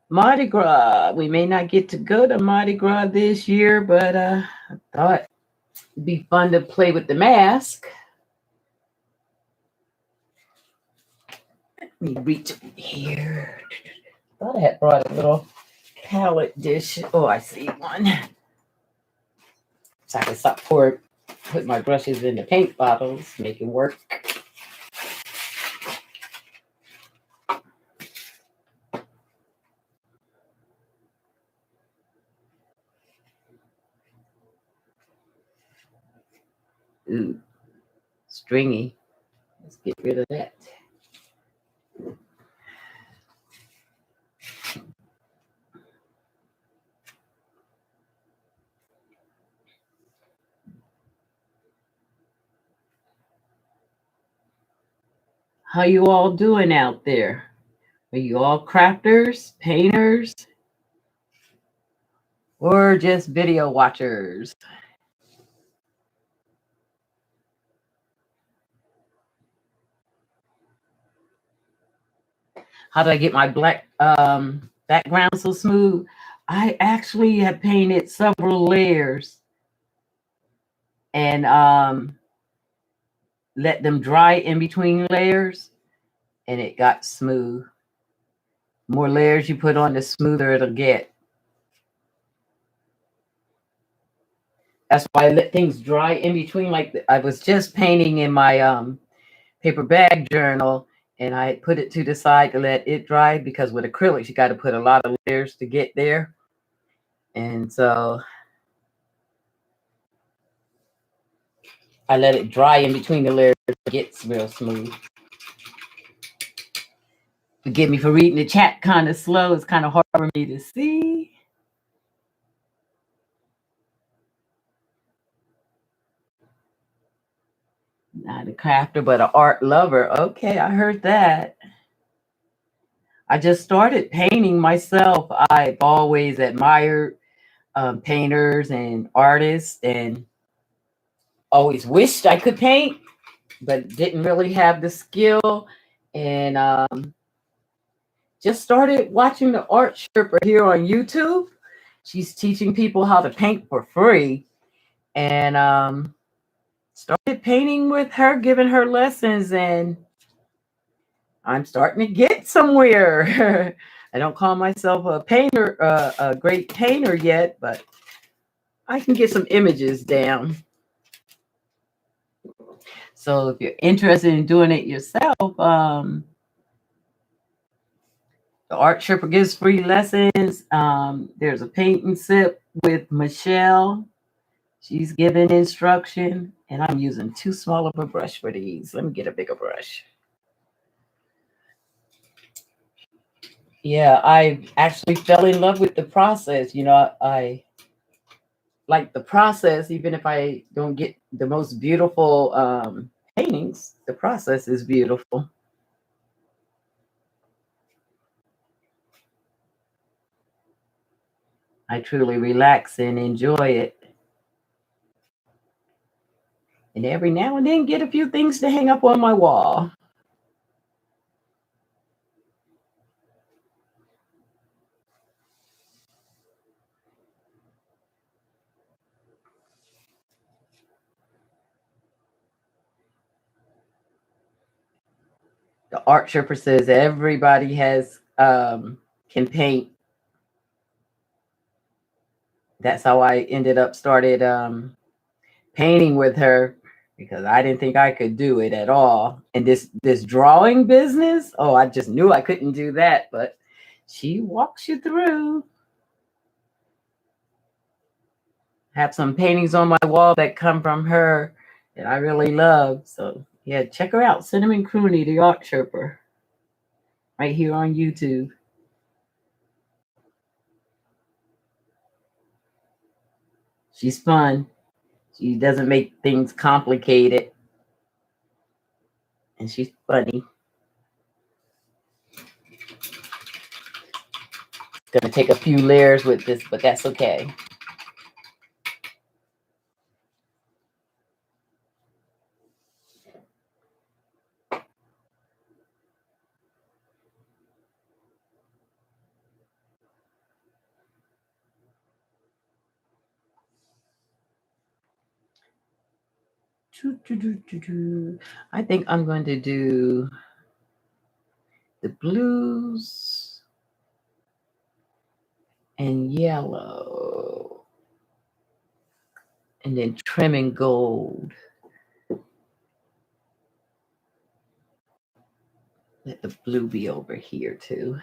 Mardi Gras. We may not get to go to Mardi Gras this year, but I thought it'd be fun to play with the mask. Let me reach here. Thought I had brought a little palette dish. Oh, I see one. So I can stop put my brushes in the paint bottles, make it work. Ooh, stringy. Let's get rid of that. How you all doing out there? Are you all crafters, painters, or just video watchers? How do I get my black background so smooth? I actually have painted several layers and let them dry in between layers, and it got smooth. More layers you put on, the smoother it'll get. That's why I let things dry in between. Like I was just painting in my paper bag journal, and I put it to the side to let it dry, because with acrylics you got to put a lot of layers to get there. And so I let it dry in between the layers. It gets real smooth. Forgive me for reading the chat kind of slow. It's kind of hard for me to see. Not a crafter, but an art lover. Okay, I heard that. I just started painting myself. I've always admired painters and artists, and always wished I could paint. but didn't really have the skill. And just started watching the Art Sherpa here on YouTube. She's teaching people how to paint for free. And started painting with her, giving her lessons, and I'm starting to get somewhere. I don't call myself a painter, a great painter yet, but I can get some images down. So if you're interested in doing it yourself, the Art Sherpa gives free lessons. There's a paint and sip with Michelle. She's giving instruction, and I'm using too small of a brush for these. Let me get a bigger brush. Yeah, I actually fell in love with the process. You know, I like the process, even if I don't get the most beautiful paintings, the process is beautiful. I truly relax and enjoy it. And every now and then get a few things to hang up on my wall. The Art Sherpa says everybody has can paint. That's how I ended up started painting with her because I didn't think I could do it at all. And this drawing business, oh, I just knew I couldn't do that, but she walks you through. Have some paintings on my wall that come from her that I really love. So yeah, check her out, Cinnamon Crooney, the Art Sherpa, right here on YouTube. She's fun. She doesn't make things complicated, and she's funny. Gonna take a few layers with this, but that's okay. I think I'm going to do the blues and yellow, and then trimming gold. Let the blue be over here too.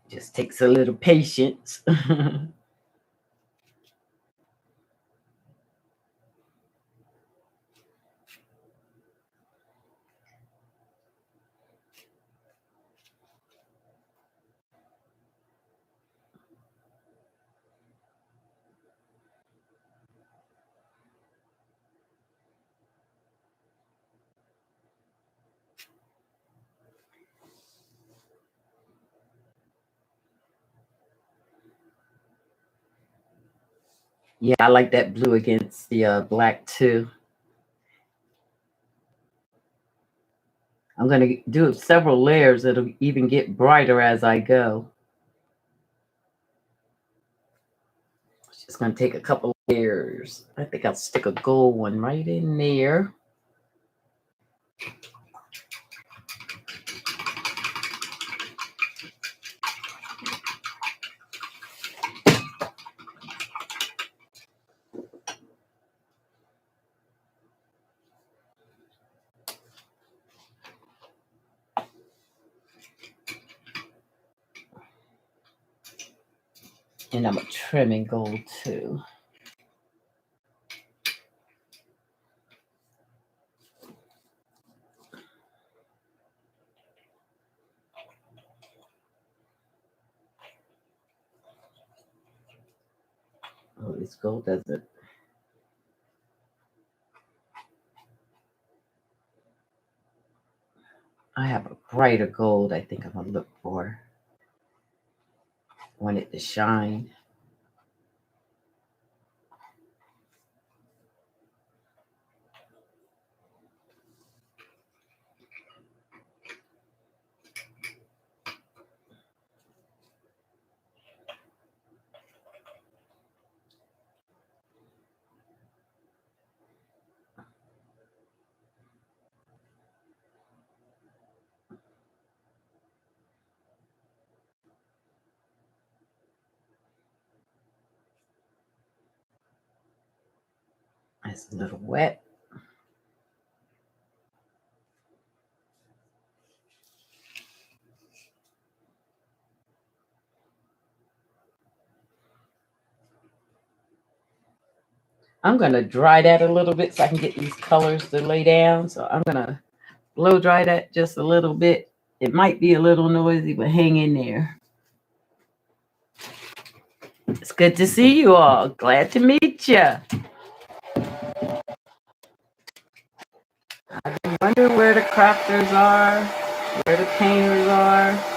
Just takes a little patience. Yeah, I like that blue against the black too. I'm going to do several layers. It'll even get brighter as I go. Just going to take a couple layers. I think I'll stick a gold one right in there. And I'm a trimming gold too. Oh, this gold doesn't. I have a brighter gold I think I'm going to look for. I want it to shine. It's a little wet. I'm going to dry that a little bit so I can get these colors to lay down. So I'm going to blow dry that just a little bit. It might be a little noisy, but hang in there. It's good to see you all. Glad to meet you. I've been wondering where the crafters are, where the painters are.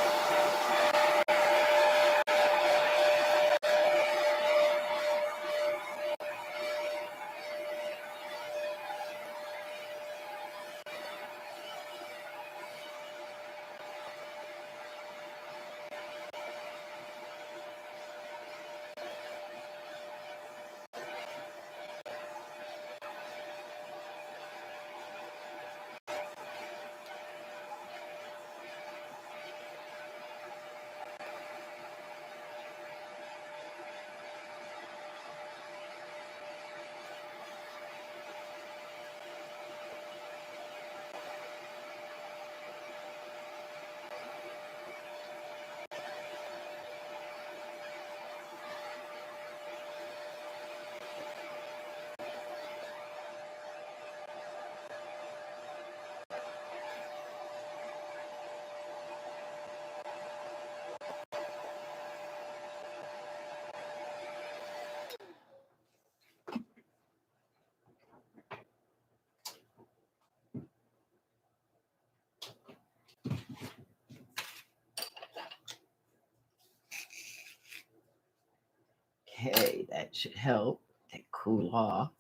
Okay, that should help. That cool off.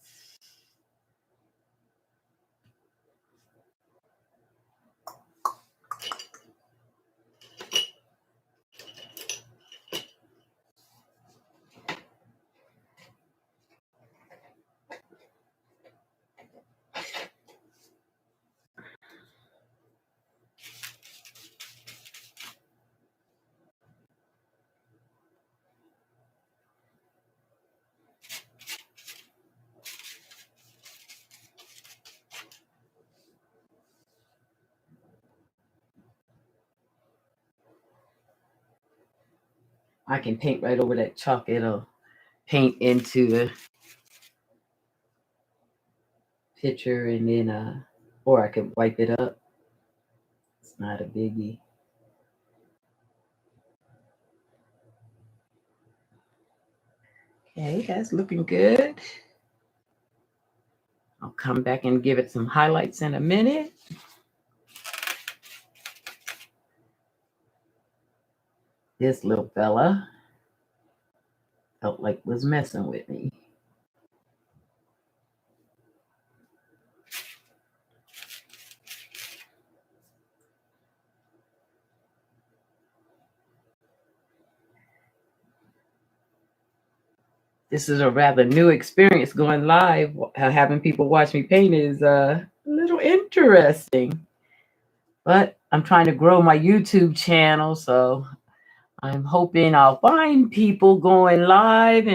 I can paint right over that chalk. It'll paint into the picture and then, or I can wipe it up. It's not a biggie. Okay, that's looking good. I'll come back and give it some highlights in a minute. This little fella felt like was messing with me. This is a rather new experience going live. Having people watch me paint is a little interesting. But I'm trying to grow my YouTube channel, so I'm hoping I'll find people going live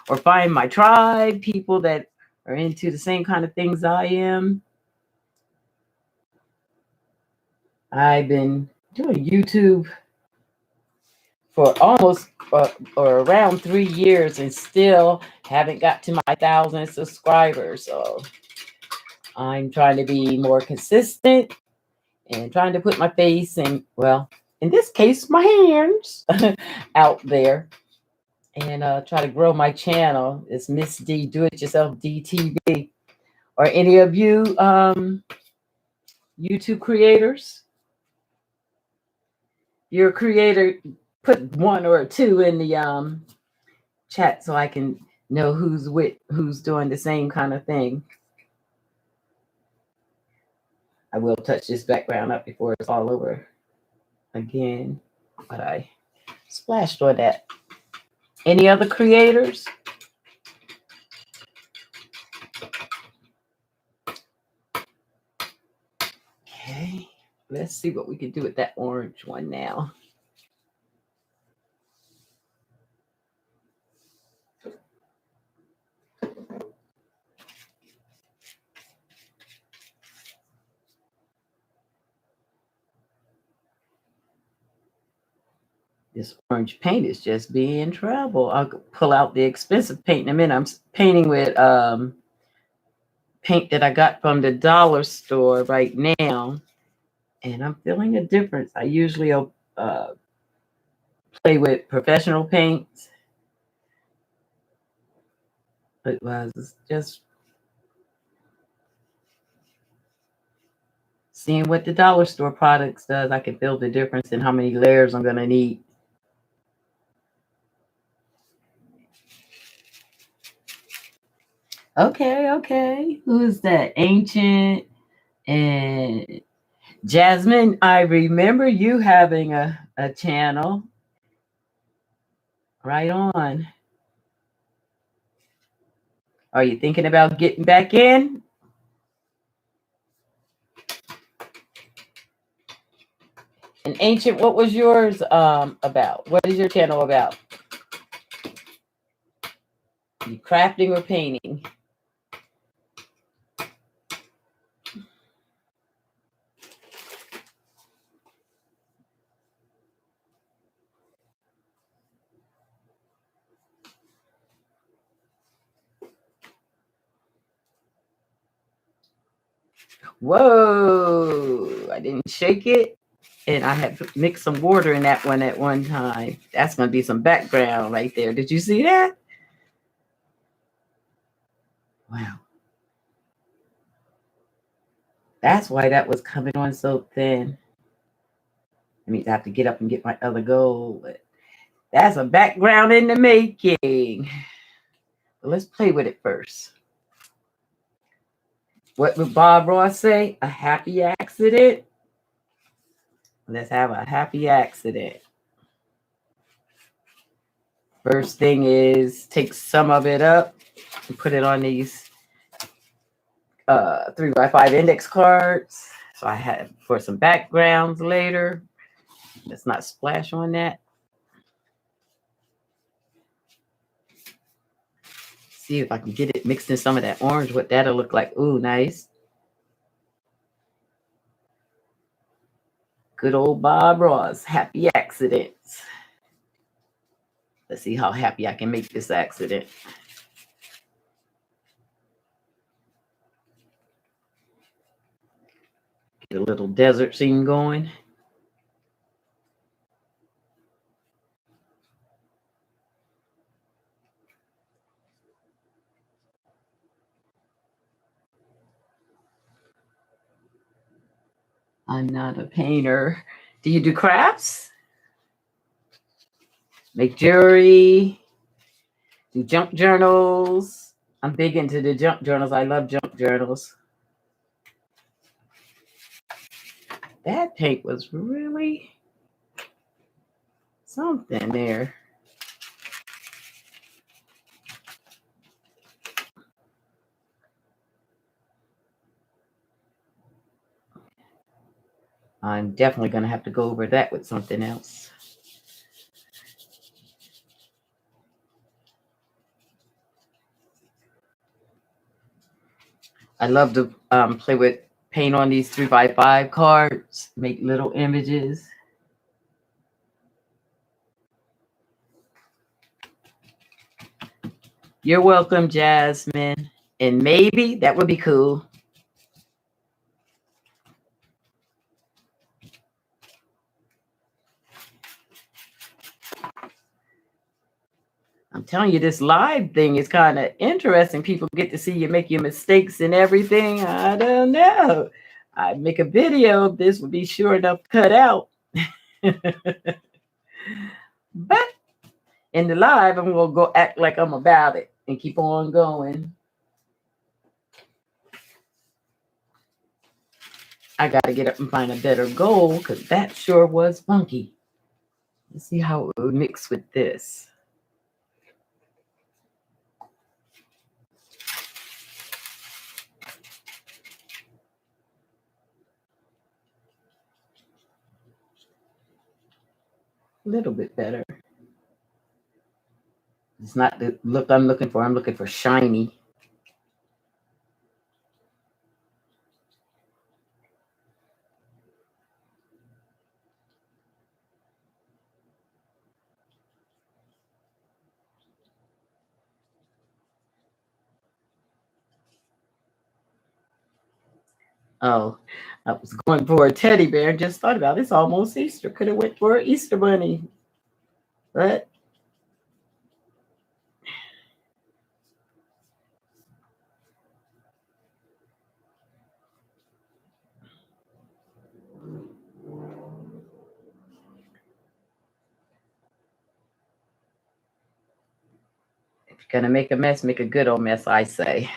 or find my tribe, people that are into the same kind of things I am. I've been doing YouTube for almost or around 3 years and still haven't got to my 1,000 subscribers. So I'm trying to be more consistent and trying to put my face and, well, in this case, my hands out there and try to grow my channel. It's Miss D Do It Yourself DTV. Or any of you YouTube creators? You're a creator, put 1 or 2 in the chat so I can know who's doing the same kind of thing. I will touch this background up before it's all over again, but I splashed on that. Any other creators? Okay, let's see what we can do with that orange one now. This orange paint is just being trouble. I'll pull out the expensive paint in a minute. I'm painting with paint that I got from the dollar store right now, and I'm feeling a difference. I usually play with professional paints, but was just seeing what the dollar store products does. I can feel the difference in how many layers I'm gonna need. Okay. Who is that? Ancient and Jasmine. I remember you having a channel. Right on. Are you thinking about getting back in? And Ancient, what was yours about? What is your channel about? You crafting or painting? Whoa, I didn't shake it. And I had mixed some water in that one at one time. That's going to be some background right there. Did you see that? Wow. That's why that was coming on so thin. I mean, I have to get up and get my other gold. But that's a background in the making. But let's play with it first. What would Bob Ross say? A happy accident? Let's have a happy accident. First thing is take some of it up and put it on these 3x5 index cards. So I have for some backgrounds later. Let's not splash on that. See if I can get it mixed in some of that orange, what that'll look like. Ooh, nice. Good old Bob Ross, happy accidents. Let's see how happy I can make this accident. Get a little desert scene going. I'm not a painter. Do you do crafts? Make jewelry? Do junk journals? I'm big into the junk journals. I love junk journals. That paint was really something there. I'm definitely going to have to go over that with something else. I love to play with paint on these 3x5 cards, make little images. You're welcome, Jasmine. And maybe that would be cool. I'm telling you, this live thing is kind of interesting. People get to see you make your mistakes and everything. I don't know. I make a video, this would be sure enough cut out. But in the live, I'm going to go act like I'm about it and keep on going. I got to get up and find a better gold because that sure was funky. Let's see how it would mix with this. A little bit better. It's not the look I'm looking for. I'm looking for shiny. Oh, I was going for a teddy bear and just thought about it. It's almost Easter. Could have went for an Easter bunny. But if you're going to make a mess, make a good old mess, I say.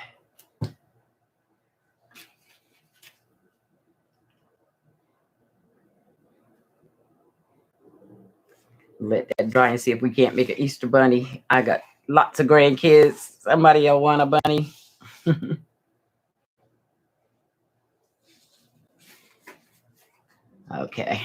Let that dry and see if we can't make an Easter bunny. I got lots of grandkids. Somebody will want a bunny. Okay.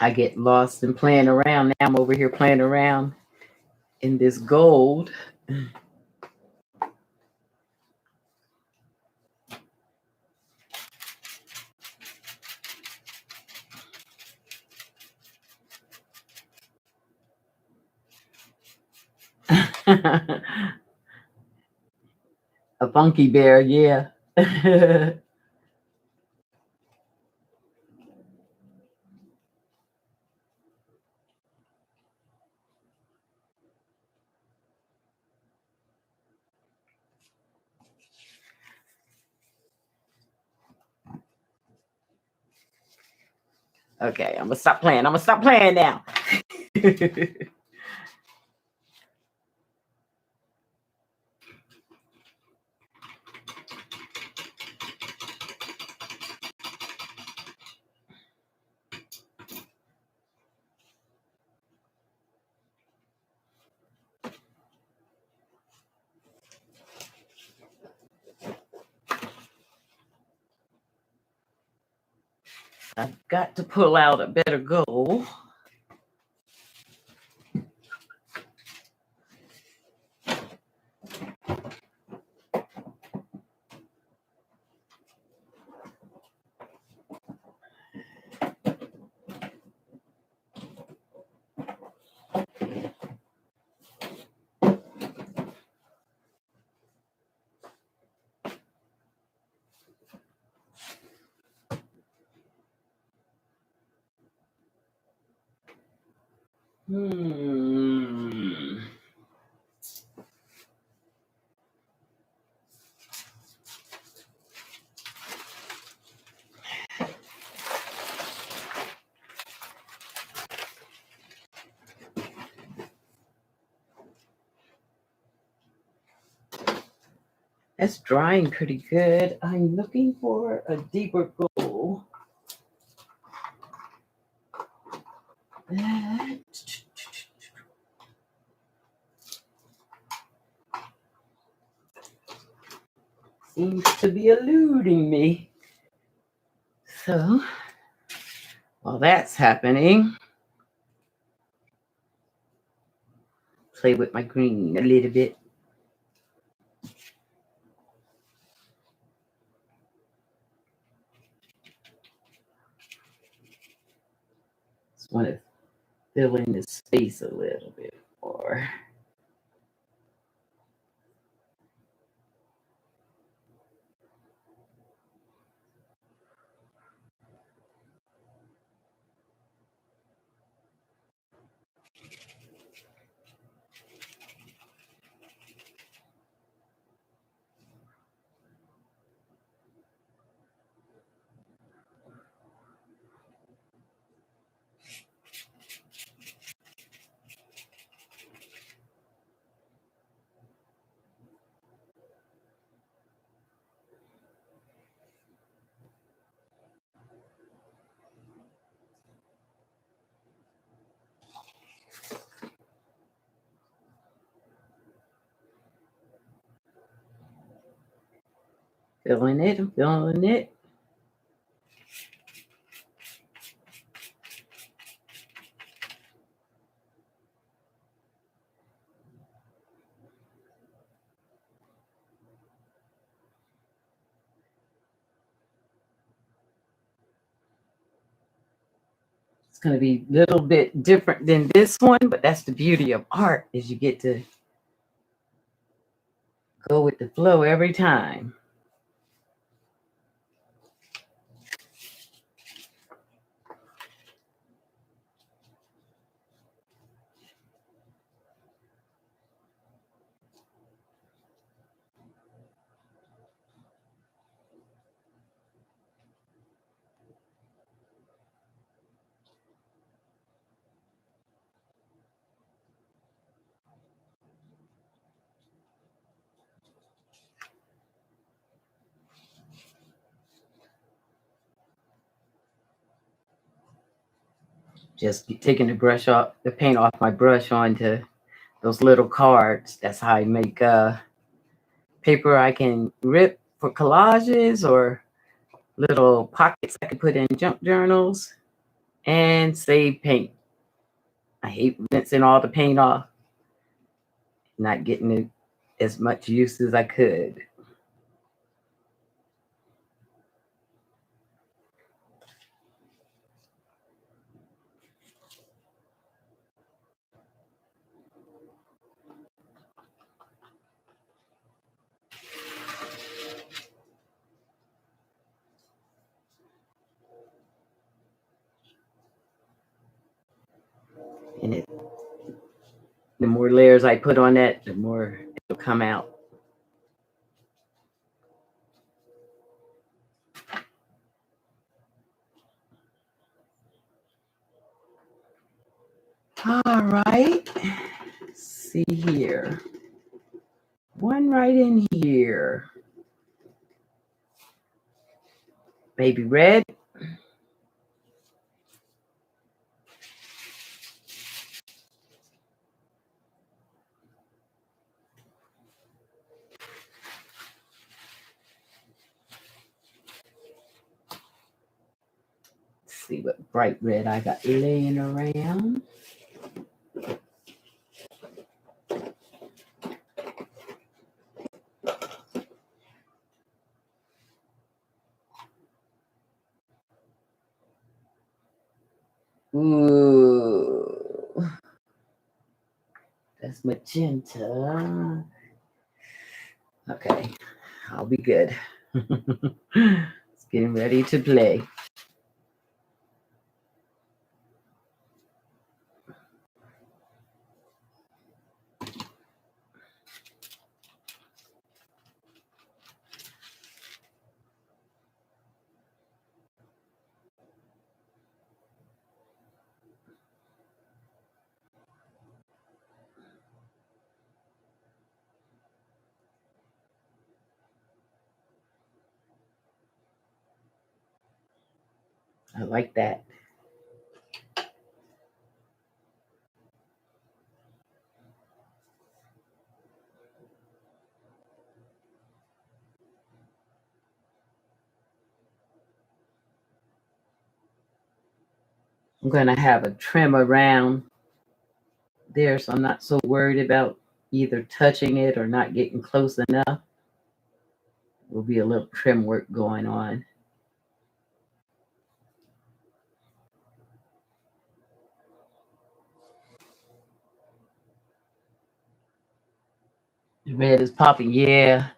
I get lost in playing around. Now I'm over here playing around in this gold. A funky bear, yeah. Okay, I'm gonna stop playing. I'm gonna stop playing now. I've got to pull out a better goal. That's drying pretty good. I'm looking for a deeper goal. That seems to be eluding me. So While that's happening, play with my green a little bit. Just want to fill in the space a little bit more. Filling it, I'm filling it. It's going to be a little bit different than this one, but that's the beauty of art is you get to go with the flow every time. Just taking the brush off, the paint off my brush onto those little cards. That's how I make paper I can rip for collages or little pockets I can put in junk journals and save paint. I hate rinsing all the paint off, not getting it as much use as I could. And the more layers I put on that, the more it'll come out. All right. Let's see here. One right in here. Baby red. Let's see what bright red I got laying around. Ooh, that's magenta. Okay, I'll be good. It's getting ready to play. I like that. I'm going to have a trim around there, so I'm not so worried about either touching it or not getting close enough. Will be a little trim work going on. The red is popping, yeah.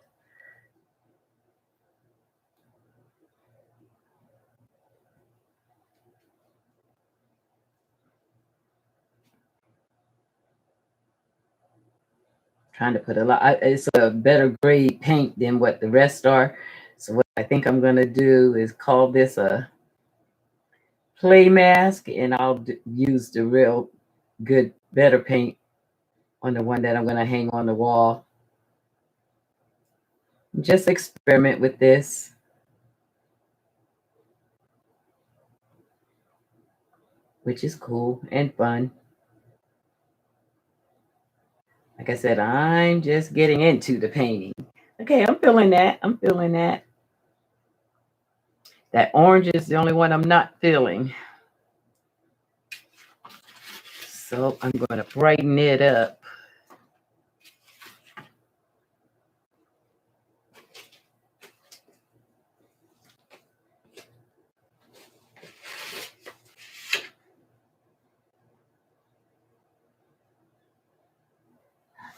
Trying to put a lot. It's a better grade paint than what the rest are. So what I think I'm going to do is call this a play mask, and I'll use the real good, better paint on the one that I'm going to hang on the wall. Just experiment with this. Which is cool and fun. Like I said, I'm just getting into the painting. Okay, I'm feeling that. I'm feeling that. That orange is the only one I'm not feeling. So I'm going to brighten it up.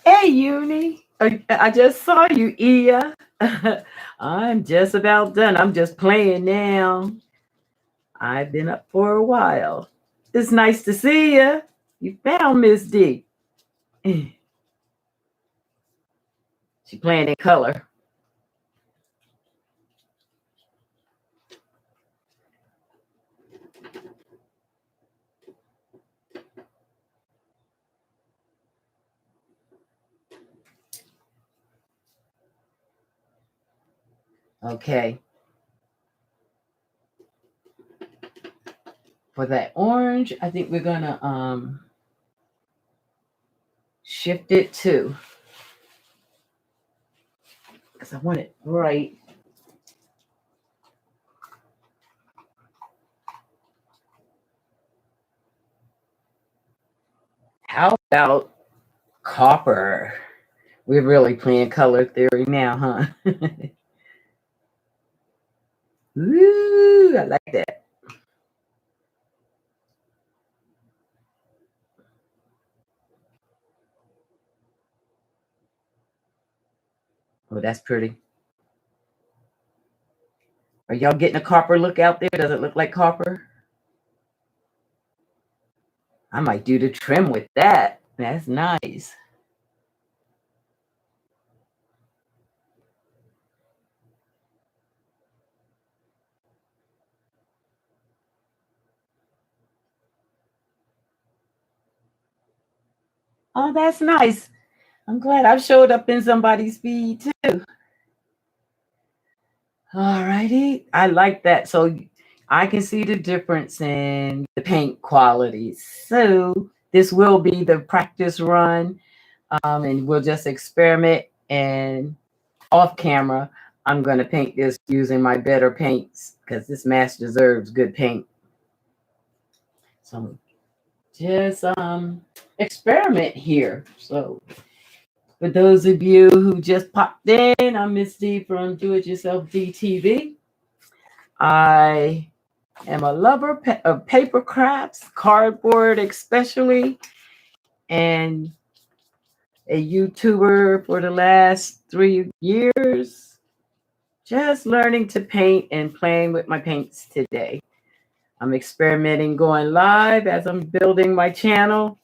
Hey, Uni. I just saw you, Ia. I'm just about done. I'm just playing now. I've been up for a while. It's nice to see you. You found Miss D. She playing in color. Okay. For that orange, I think we're gonna shift it to, because I want it bright. How about copper? We're really playing color theory now, huh? Ooh, I like that. Oh, that's pretty. Are y'all getting a copper look out there? Does it look like copper? I might do the trim with that. That's nice. Oh, that's nice. I'm glad I've showed up in somebody's feed too. All righty. I like that. So I can see the difference in the paint qualities. So this will be the practice run, and we'll just experiment. And off camera, I'm going to paint this using my better paints because this mask deserves good paint. So just experiment here. So for those of you who just popped in, I'm Miss D from Do It Yourself DTV. I am a lover of paper crafts, cardboard especially, and a YouTuber for the last 3 years, just learning to paint and playing with my paints today. I'm experimenting going live as I'm building my channel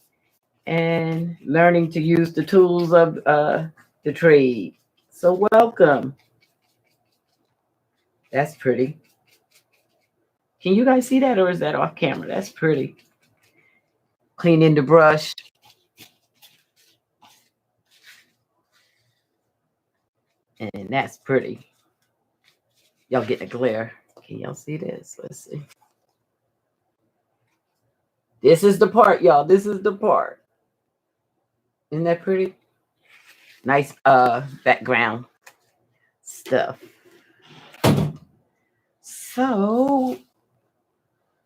and learning to use the tools of the trade. So welcome. That's pretty. Can you guys see that, or is that off camera? That's pretty. Cleaning the brush. And that's pretty. Y'all get the glare. Can y'all see this? Let's see. This is the part, y'all. This is the part. Isn't that pretty? Nice background stuff. So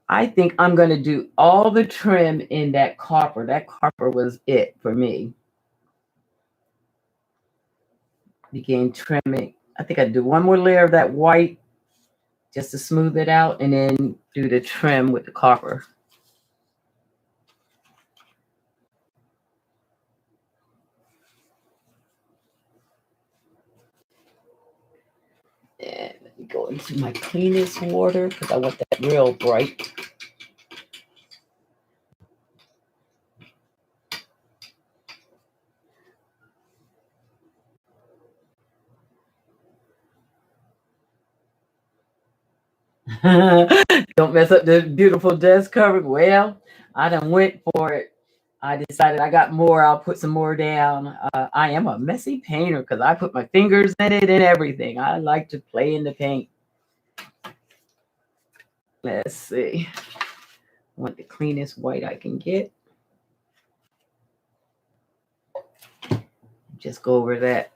I think I'm going to do all the trim in that copper. That copper was it for me. Begin trimming. I think I'd do one more layer of that white just to smooth it out, and then do the trim with the copper. And let me go into my cleanest water because I want that real bright. Don't mess up the beautiful desk cover. Well, I done went for it. I decided I got more. I'll put some more down. I am a messy painter because I put my fingers in it and everything. I like to play in the paint. Let's see. I want the cleanest white I can get. Just go over that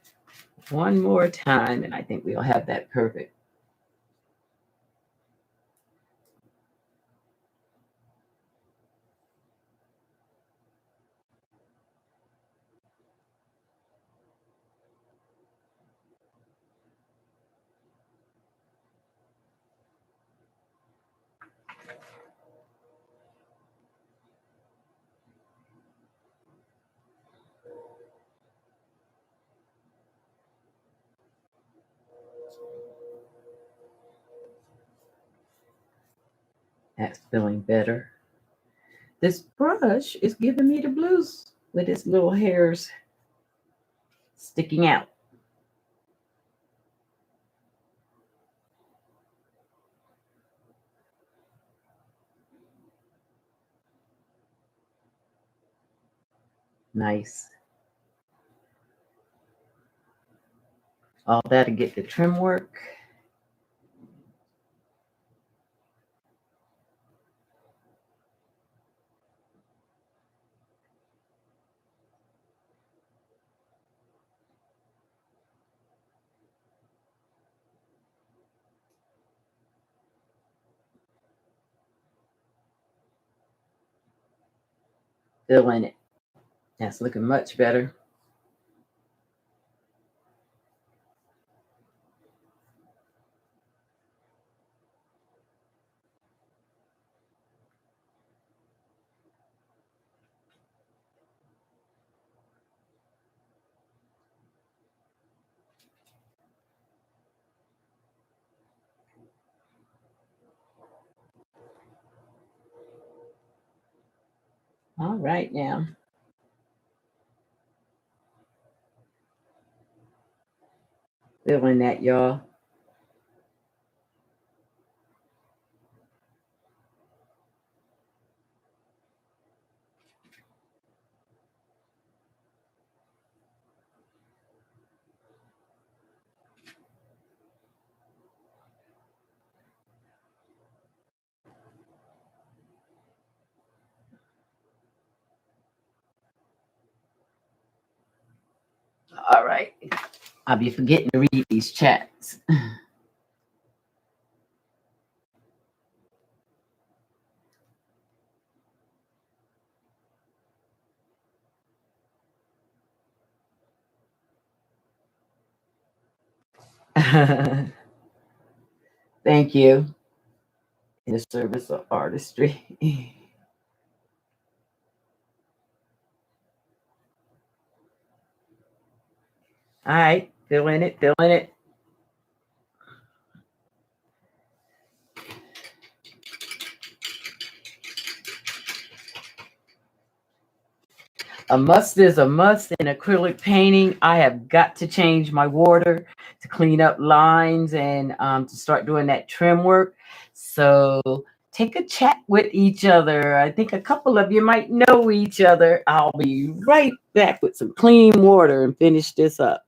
one more time, and I think we'll have that perfect. That's feeling better. This brush is giving me the blues with its little hairs sticking out. Nice. All that to get the trim work. Feeling it. That's looking much better. All right now. Feeling that, y'all. All right. I'll be forgetting to read these chats. Thank you. In the service of artistry. All right. Feeling it, feeling it. A must is a must in acrylic painting. I have got to change my water to clean up lines and to start doing that trim work. So take a chat with each other. I think a couple of you might know each other. I'll be right back with some clean water and finish this up.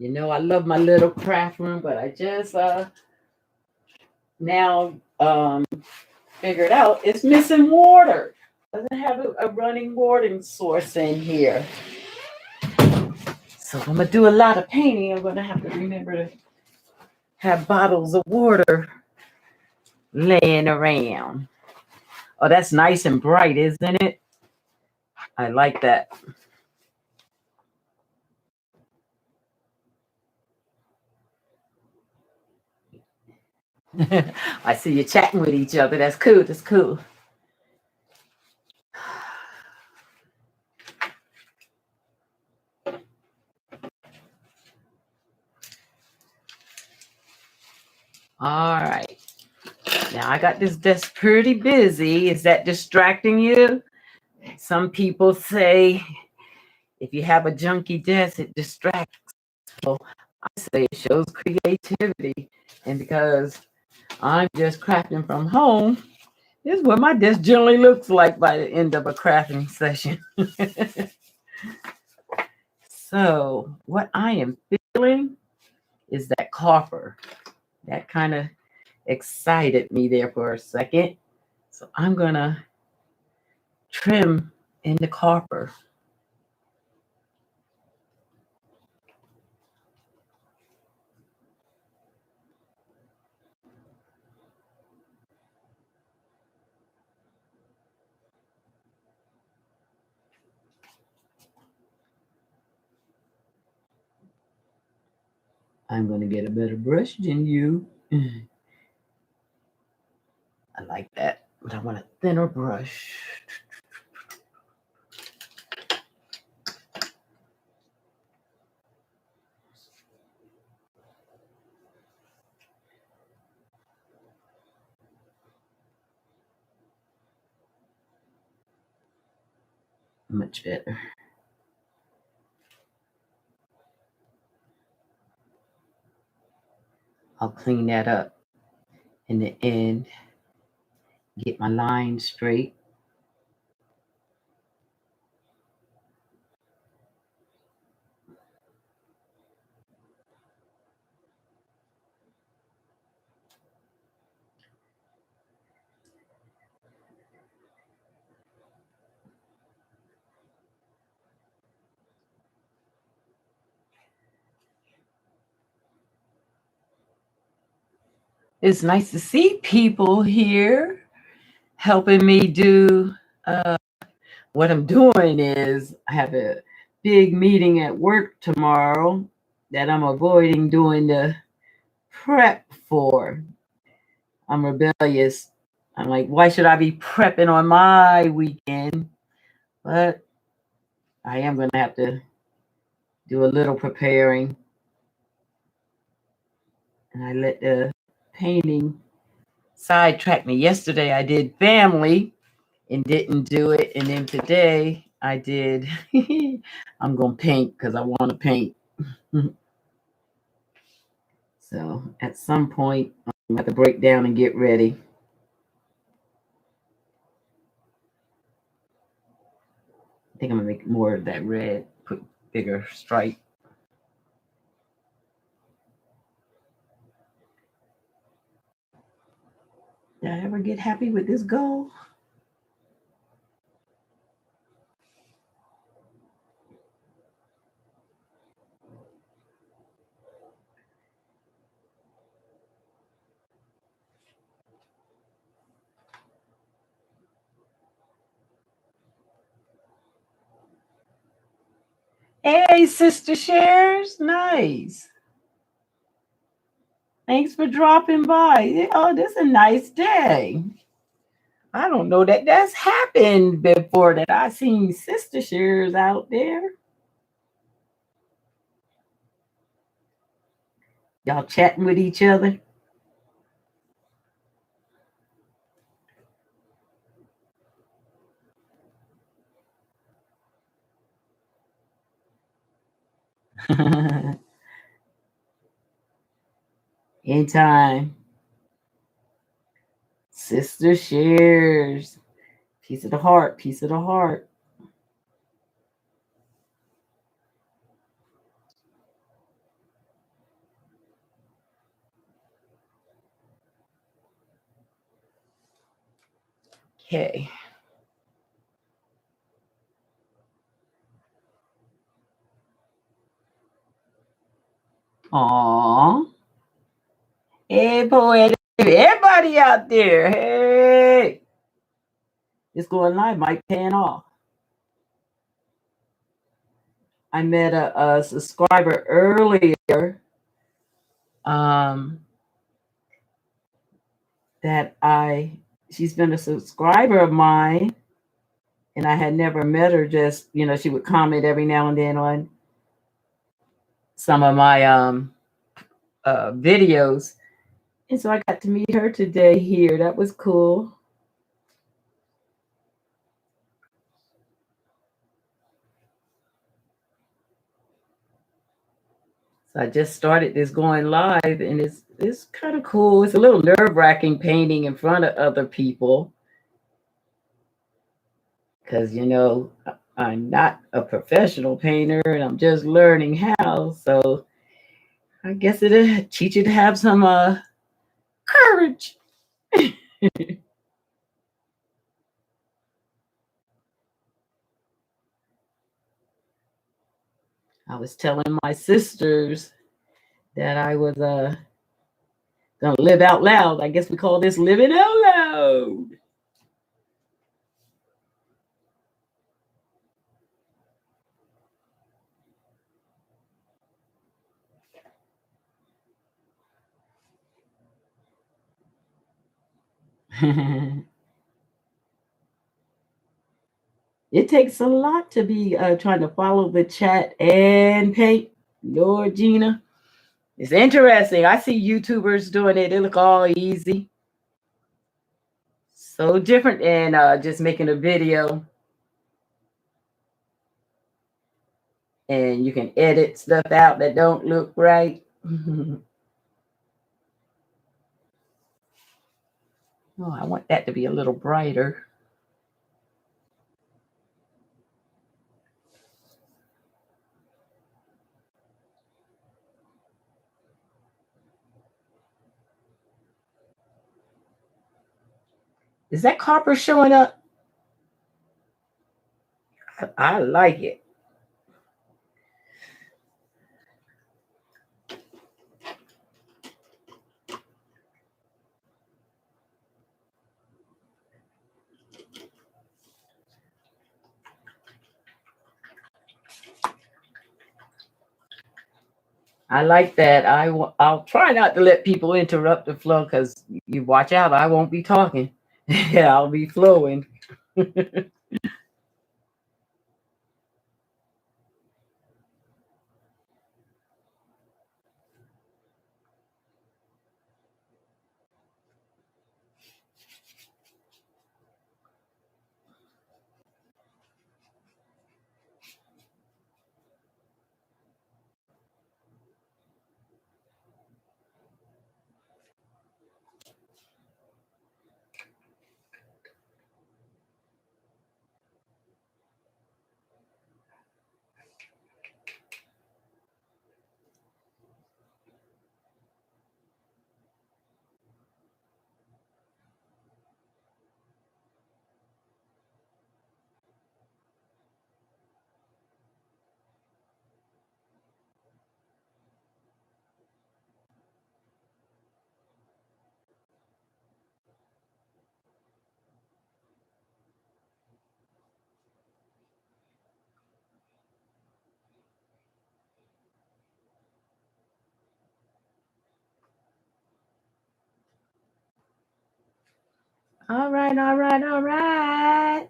You know, I love my little craft room, but I just now figured out it's missing water. Doesn't have a running water source in here. So I'm gonna do a lot of painting. I'm gonna have to remember to have bottles of water laying around. Oh, that's nice and bright, isn't it? I like that. I see you chatting with each other. That's cool. That's cool. All right. Now I got this desk pretty busy. Is that distracting you? Some people say if you have a junky desk, it distracts people. I say it shows creativity. And because I'm just crafting from home, this is what my desk generally looks like by the end of a crafting session. So what I am feeling is that copper. That kind of excited me there for a second. So I'm gonna trim in the copper. I'm gonna get a better brush than you. I like that, but I want a thinner brush. Much better. I'll clean that up in the end, get my line straight. It's nice to see people here helping me do what I'm doing is I have a big meeting at work tomorrow that I'm avoiding doing the prep for. I'm rebellious. I'm like, why should I be prepping on my weekend? But I am going to have to do a little preparing. And I let the painting sidetrack me. Yesterday I did family and didn't do it. And then today I did, I'm going to paint because I want to paint. So at some point, I'm going to break down and get ready. I think I'm going to make more of that red, put bigger stripe. Did I ever get happy with this goal? Hey, Sister Shares. Nice. Thanks for dropping by. Oh, this is a nice day. I don't know that that's happened before that I seen Sister Shares out there. Y'all chatting with each other. Anytime. Sister Shares. Piece of the heart, piece of the heart. Okay. Aww. Hey, poetic. Everybody out there. Hey. It's going live. Mic pan off. I met a subscriber earlier that she's been a subscriber of mine, and I had never met her. Just, she would comment every now and then on some of my videos. And so I got to meet her today here. That was cool. So I just started this going live, and it's kind of cool. It's a little nerve-wracking painting in front of other people because, I'm not a professional painter and I'm just learning how. So I guess it'll teach you to have some courage. I was telling my sisters that I was gonna live out loud. I guess we call this living out loud. It takes a lot to be trying to follow the chat and paint. Lord, Gina, it's interesting. I see YouTubers doing it. It look all easy. So different than just making a video. And you can edit stuff out that don't look right. Oh, I want that to be a little brighter. Is that copper showing up? I like it. I like that. I'll try not to let people interrupt the flow because you watch out. I won't be talking. Yeah, I'll be flowing. All right, all right, all right.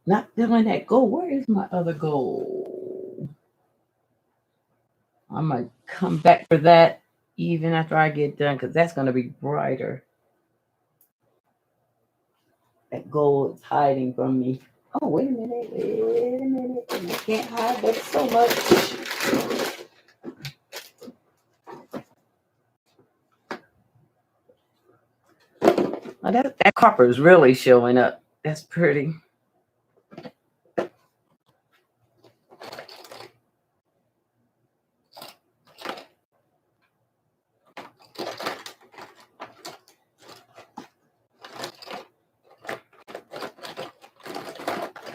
Not feeling that gold. Where is my other gold? I might come back for that even after I get done because that's going to be brighter. That gold is hiding from me. Oh, wait a minute. I can't hide but so much. Oh, that copper is really showing up. That's pretty.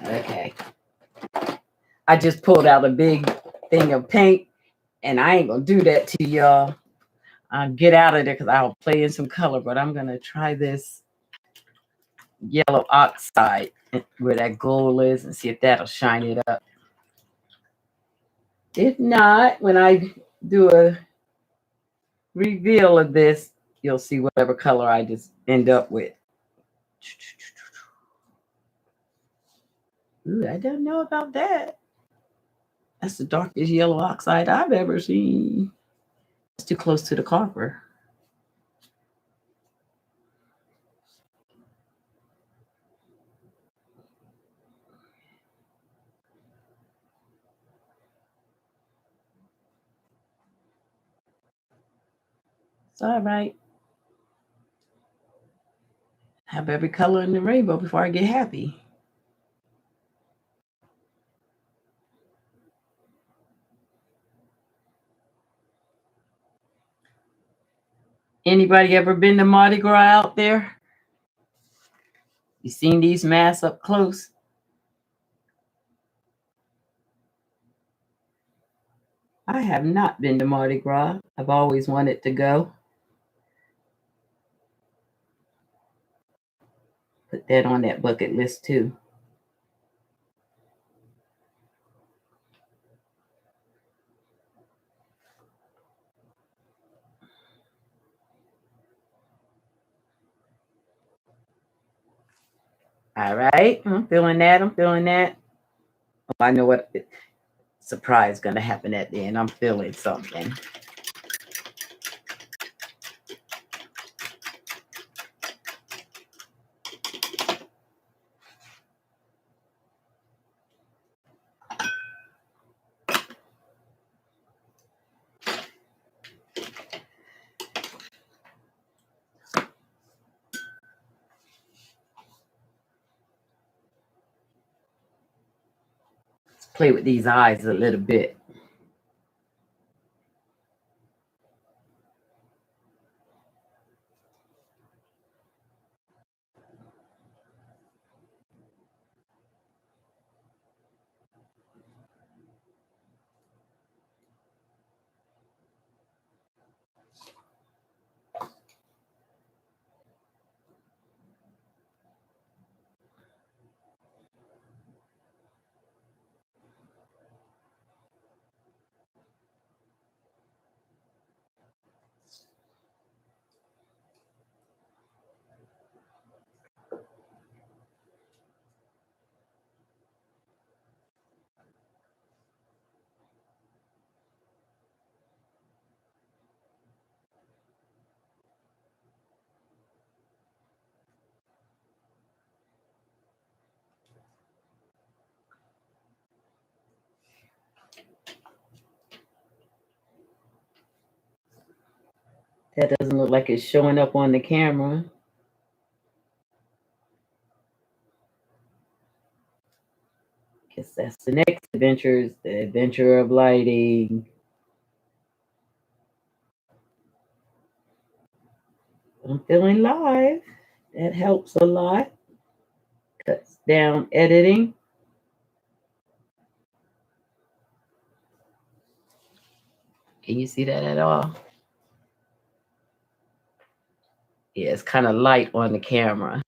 Okay. I just pulled out a big thing of paint, and I ain't gonna do that to y'all. I'll get out of there because I'll play in some color, but I'm gonna try this yellow oxide where that gold is and see if that'll shine it up. If not, when I do a reveal of this, you'll see whatever color I just end up with. Ooh, I don't know about that. That's the darkest yellow oxide I've ever seen. It's too close to the copper. It's all right. Have every color in the rainbow before I get happy. Anybody ever been to Mardi Gras out there? You seen these masks up close? I have not been to Mardi Gras. I've always wanted to go. Put that on that bucket list too. All right, I'm feeling that. I'm feeling that. Oh, I know what surprise gonna happen at the end. I'm feeling something. Let's play with these eyes a little bit. That doesn't look like it's showing up on the camera. Guess that's the next adventure, is the adventure of lighting. I'm feeling live. That helps a lot. Cuts down editing. Can you see that at all? Yeah, it's kind of light on the camera.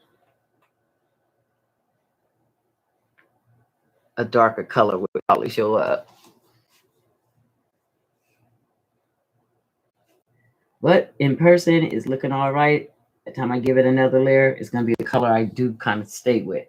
A darker color would probably show up. But in person, it's looking all right. By the time I give it another layer, it's going to be the color I do kind of stay with.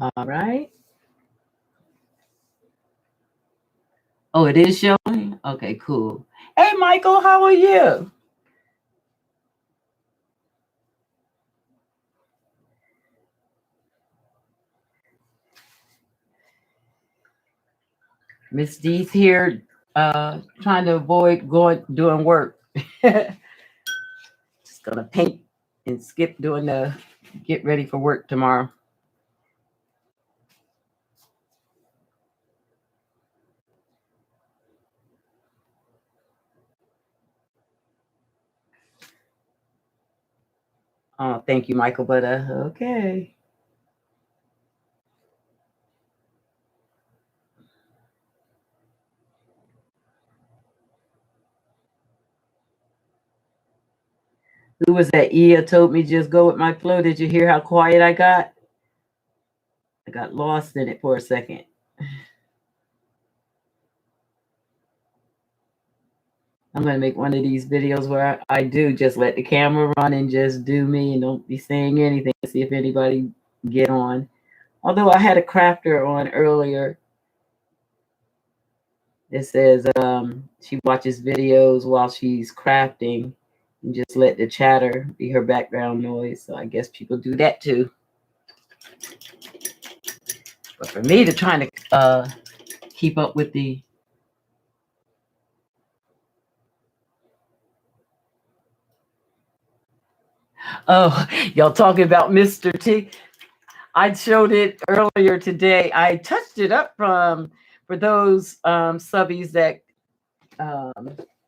All right. Oh, it is showing? Okay, cool. Hey, Michael, how are you? Miss D's here, trying to avoid doing work. Just gonna paint and skip doing the get ready for work tomorrow. Oh, thank you, Michael. But okay. Who was that? Ia told me just go with my flow. Did you hear how quiet I got? I got lost in it for a second. I'm gonna make one of these videos where I do just let the camera run and just do me and don't be saying anything. See if anybody get on. Although I had a crafter on earlier. It says she watches videos while she's crafting and just let the chatter be her background noise. So I guess people do that too. But for me to trying to keep up with the oh, y'all talking about Mr. T. I showed it earlier today. I touched it up for those subbies that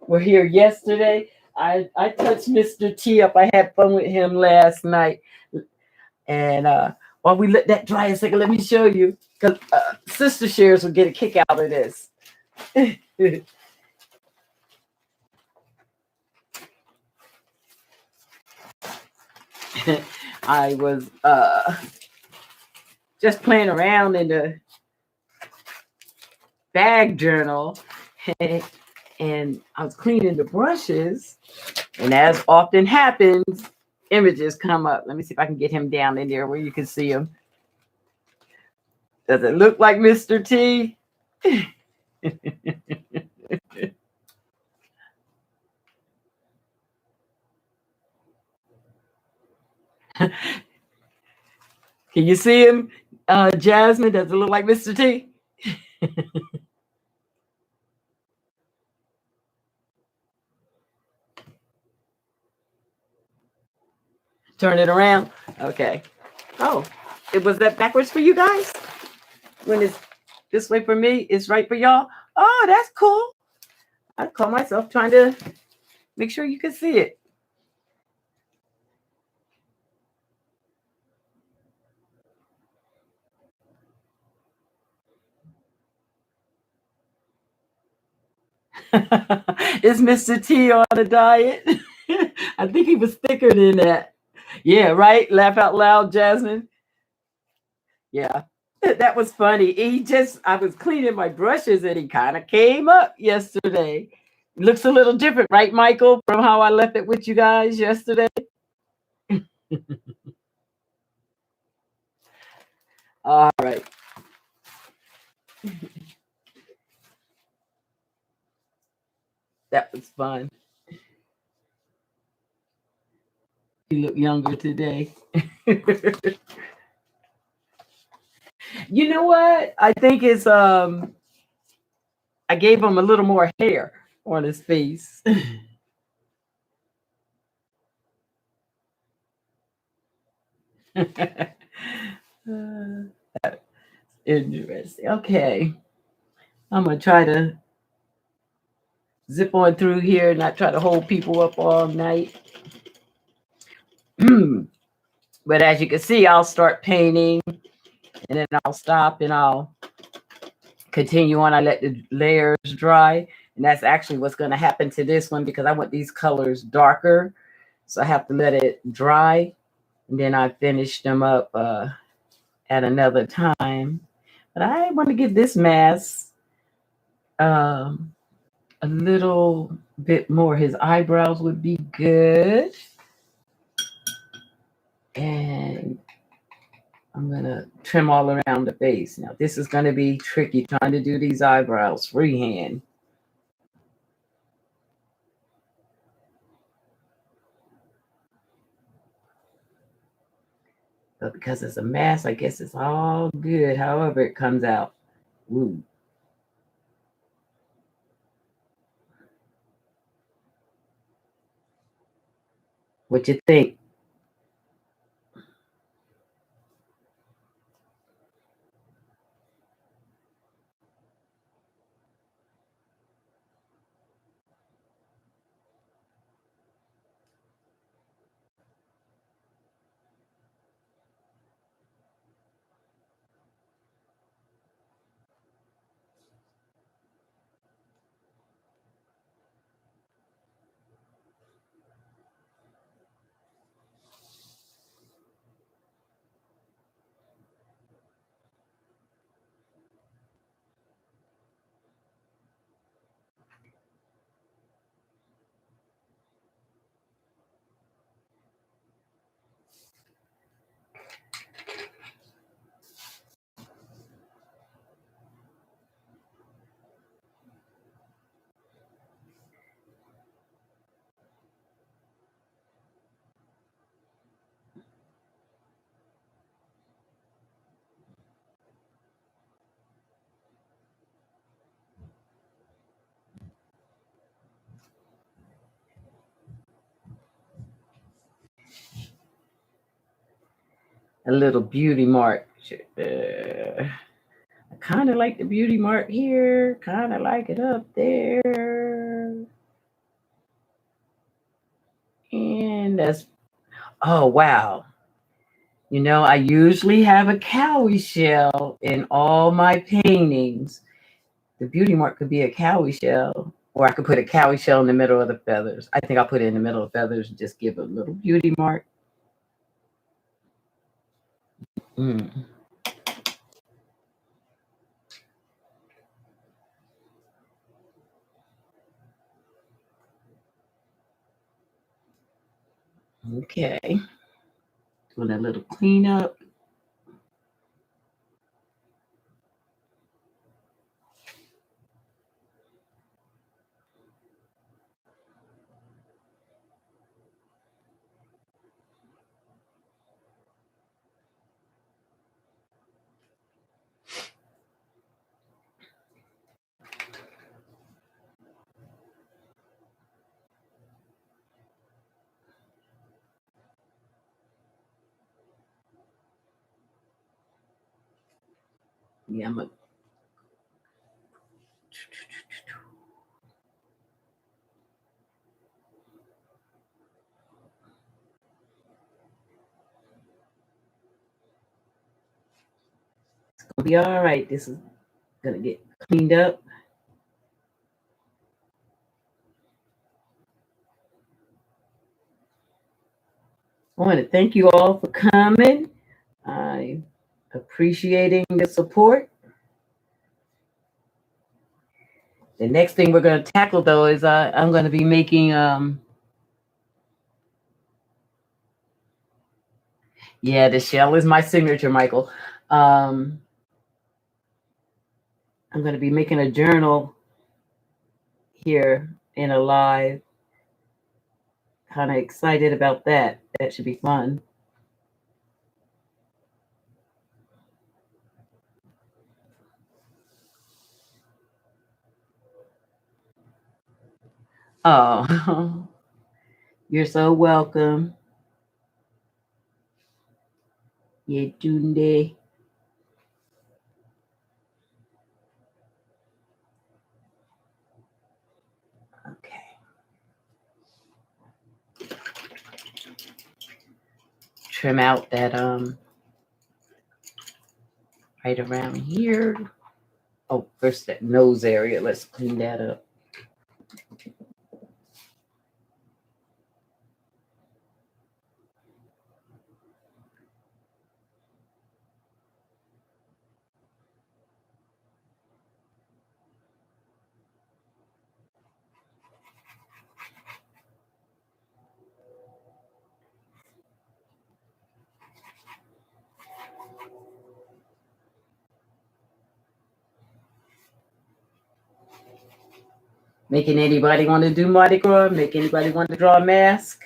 were here yesterday. I touched Mr. T up. I had fun with him last night. And while we let that dry a second, let me show you. Because Sister Shares will get a kick out of this. I was just playing around in the bag journal and I was cleaning the brushes. And as often happens, images come up. Let me see if I can get him down in there where you can see him. Does it look like Mr. T? Can you see him, Jasmine? Does it look like Mr. T? Turn it around. Okay. Oh, it was that backwards for you guys? When it's this way for me, it's right for y'all? Oh, that's cool. I call myself trying to make sure you can see it. Is Mr. T on a diet? I think he was thicker than that. Yeah, right? Laugh out loud, Jasmine. Yeah. That was funny. I was cleaning my brushes and he kind of came up yesterday. Looks a little different, right, Michael, from how I left it with you guys yesterday? All right. That was fun. You look younger today. You know what? I think it's I gave him a little more hair on his face. Interesting. Okay. I'm gonna try to zip on through here and not try to hold people up all night. But as you can see, I'll start painting and then I'll stop and I'll continue on. I let the layers dry. And that's actually what's going to happen to this one because I want these colors darker. So I have to let it dry. And then I finish them up at another time. But I want to give this mask a little bit more. His eyebrows would be good. And I'm going to trim all around the face. Now, this is going to be tricky trying to do these eyebrows freehand. But because it's a mask, I guess it's all good, however it comes out. Ooh. What you think? A little beauty mark. I kind of like the beauty mark here. Kind of like it up there. And that's, oh, wow. You know, I usually have a cowrie shell in all my paintings. The beauty mark could be a cowrie shell, or I could put a cowrie shell in the middle of the feathers. I think I'll put it in the middle of feathers and just give a little beauty mark. Mm. Okay. Doing a little cleanup. Yeah, I'm gonna be all right. This is gonna get cleaned up. I want to thank you all for coming. I appreciating the support. The next thing we're going to tackle though is I'm going to be making yeah, the shell is my signature, Michael. I'm going to be making a journal here in a live. Kind of excited about that. That should be fun. Oh, you're so welcome. Yetunde. Okay. Trim out that right around here. Oh, first that nose area. Let's clean that up. Making anybody want to do Mardi Gras? Make anybody want to draw a mask?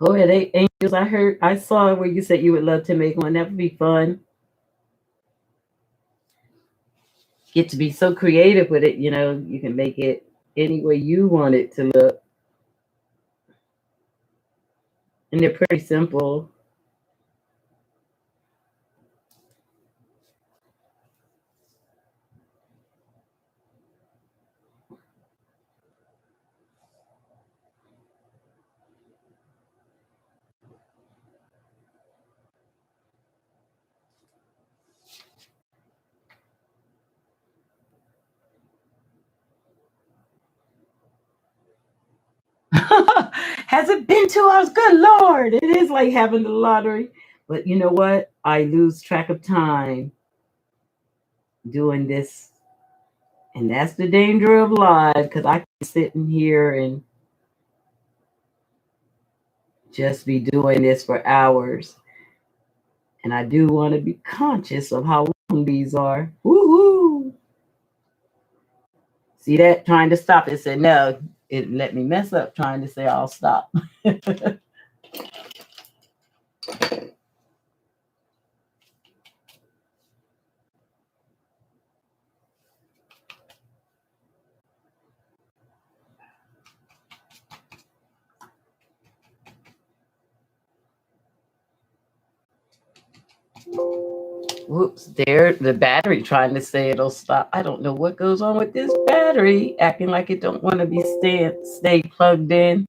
Oh, yeah, they angels. I saw where you said you would love to make one. That would be fun. Get to be so creative with it. You can make it any way you want it to look. And they're pretty simple. Has it been 2 hours? Good Lord. It is like having the lottery. But you know what? I lose track of time doing this. And that's the danger of live, because I can sit in here and just be doing this for hours. And I do want to be conscious of how long these are. Woohoo! See that? Trying to stop it. Said no. It let me mess up trying to say I'll stop. Whoops, there the battery trying to say it'll stop. I don't know what goes on with this battery, acting like it don't want to be stay plugged in.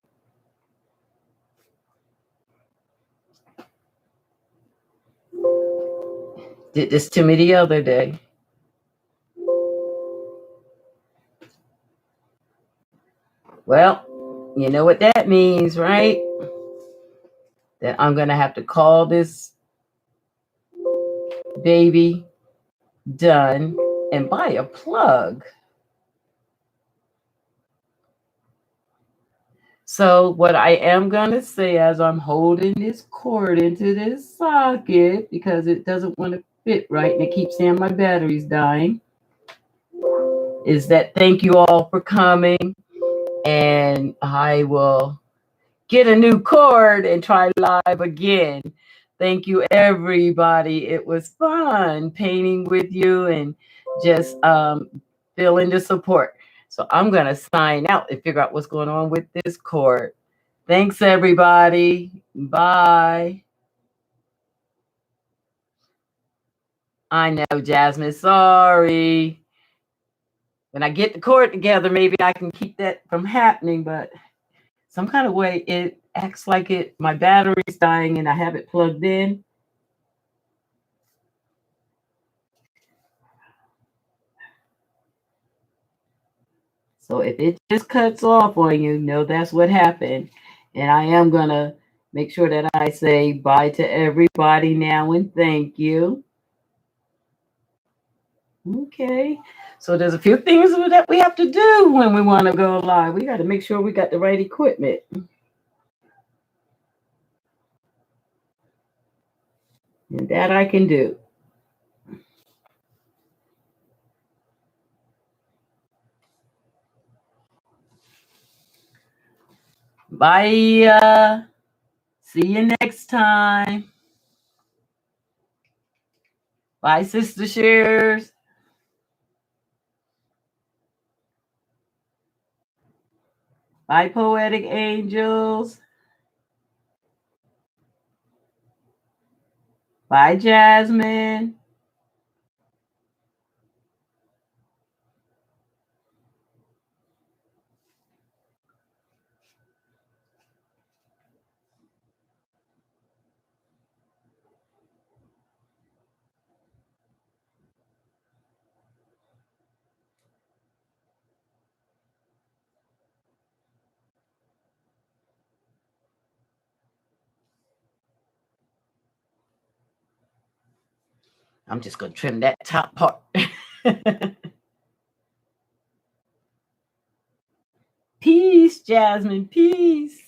Did this to me the other day. Well, you know what that means, right? That I'm gonna have to call this baby done and buy a plug. So what I am going to say as I'm holding this cord into this socket, because it doesn't want to fit right and it keeps saying my battery's dying, is that thank you all for coming, and I will get a new cord and try live again. Thank you, everybody. It was fun painting with you and just feeling the support. So I'm going to sign out and figure out what's going on with this cord. Thanks, everybody. Bye. I know, Jasmine. Sorry. When I get the cord together, maybe I can keep that from happening, but some kind of way acts like my battery's dying and I have it plugged in. So if it just cuts off on you, know that's what happened. And I am going to make sure that I say bye to everybody now and thank you. Okay. So there's a few things that we have to do when we want to go live. We got to make sure we got the right equipment. And that I can do. Bye. See you next time. Bye, Sister Shares. Bye, Poetic Angels. Bye, Jasmine. I'm just going to trim that top part. Peace, Jasmine. Peace.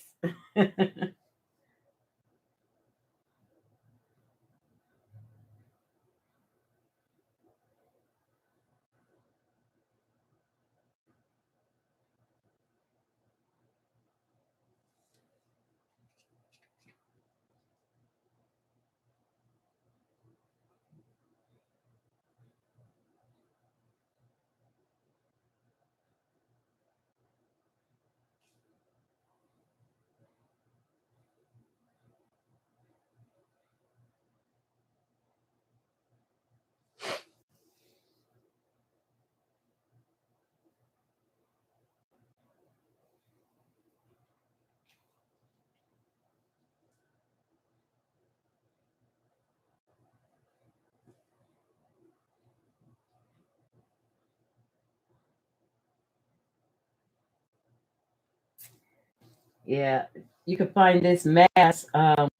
Yeah, you can find this mask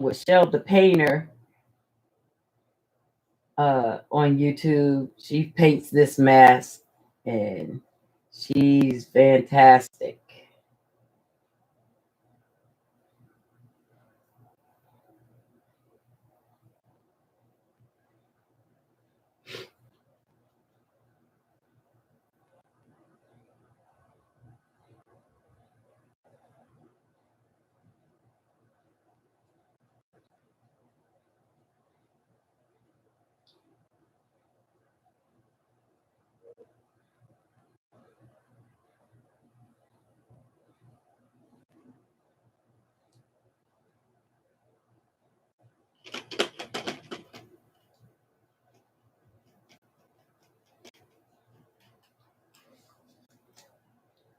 with Shell the Painter on YouTube. She paints this mask and she's fantastic.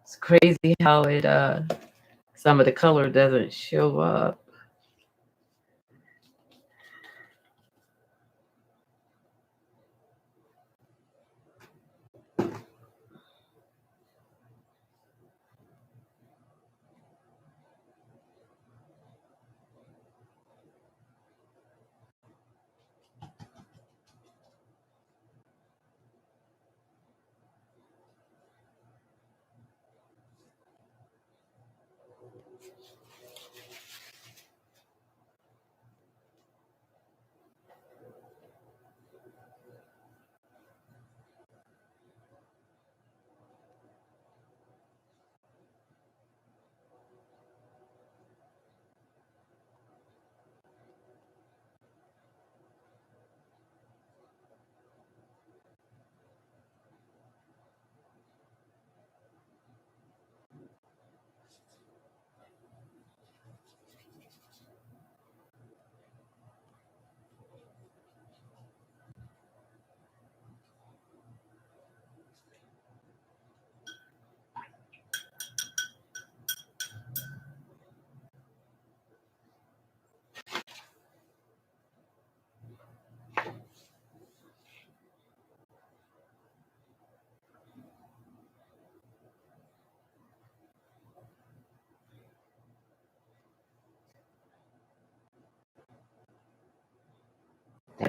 It's crazy how it some of the color doesn't show up.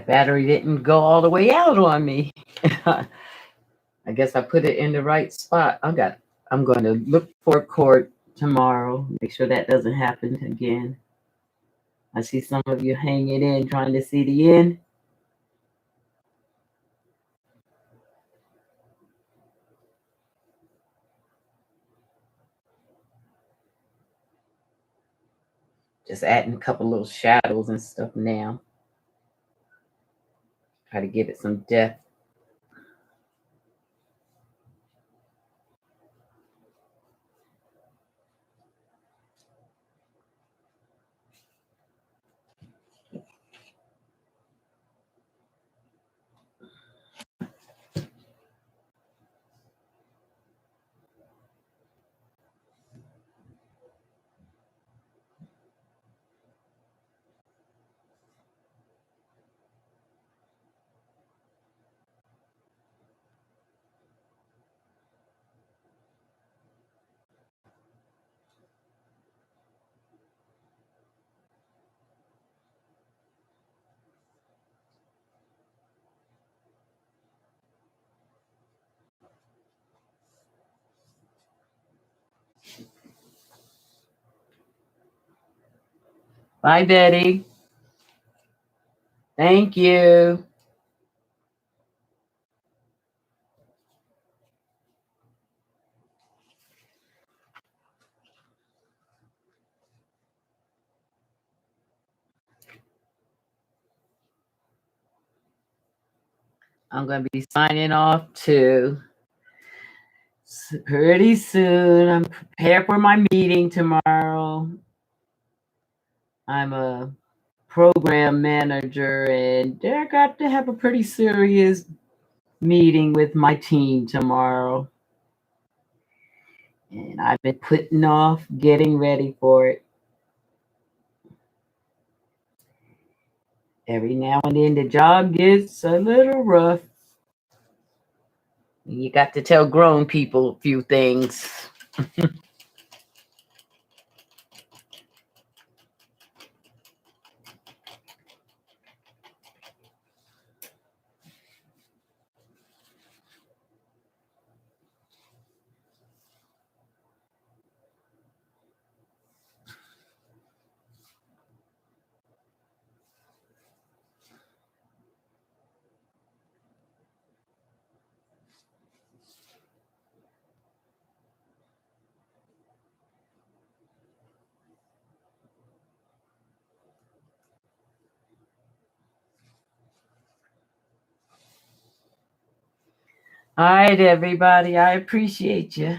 That battery didn't go all the way out on me. I guess I put it in the right spot. I'm going to look for a cord tomorrow. Make sure that doesn't happen again. I see some of you hanging in, trying to see the end. Just adding a couple little shadows and stuff now. Try to give it some depth. Bye, Betty. Thank you. I'm going to be signing off too. Pretty soon. I'm prepared for my meeting tomorrow. I'm a program manager, and they're got to have a pretty serious meeting with my team tomorrow. And I've been putting off getting ready for it. Every now and then the job gets a little rough. You got to tell grown people a few things. All right, everybody. I appreciate you.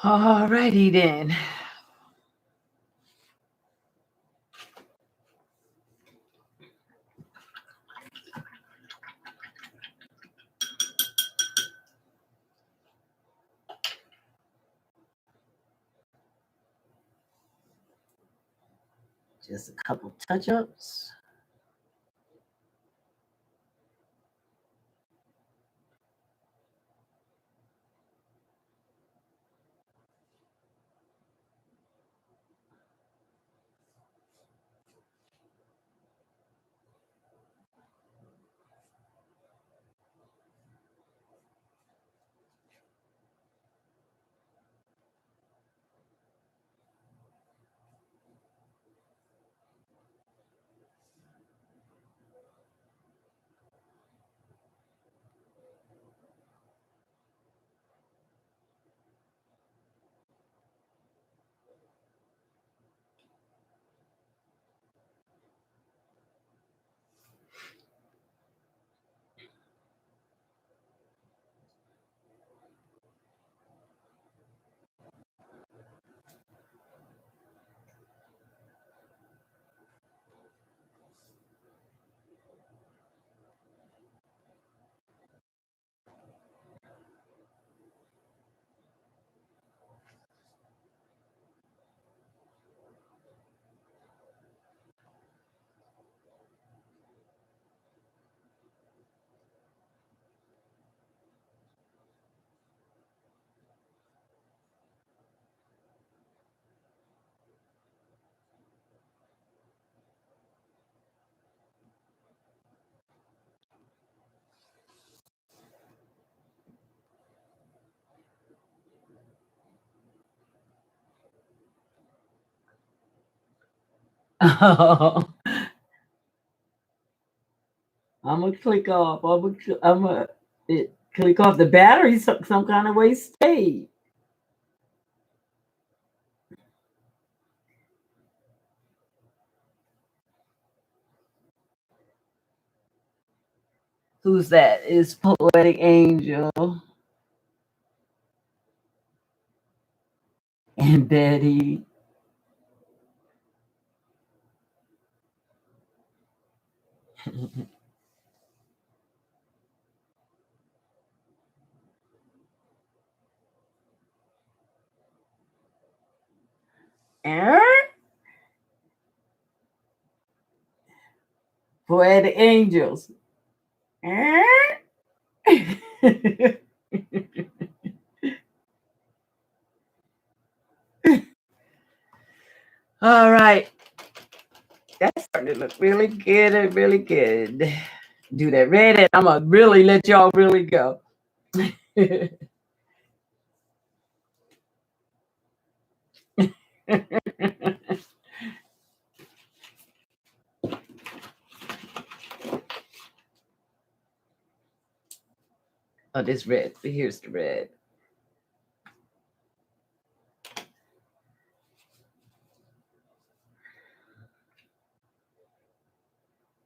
All righty then. Just a couple touch-ups. I'm gonna click off. I'm gonna click off the battery. Some kind of way stayed. Who's that? Is Poetic Angel and Betty. Poetic Angels. All right. That's starting to look really good and really good. Do that red, and I'm gonna really let y'all really go. Oh, this red. Here's the red.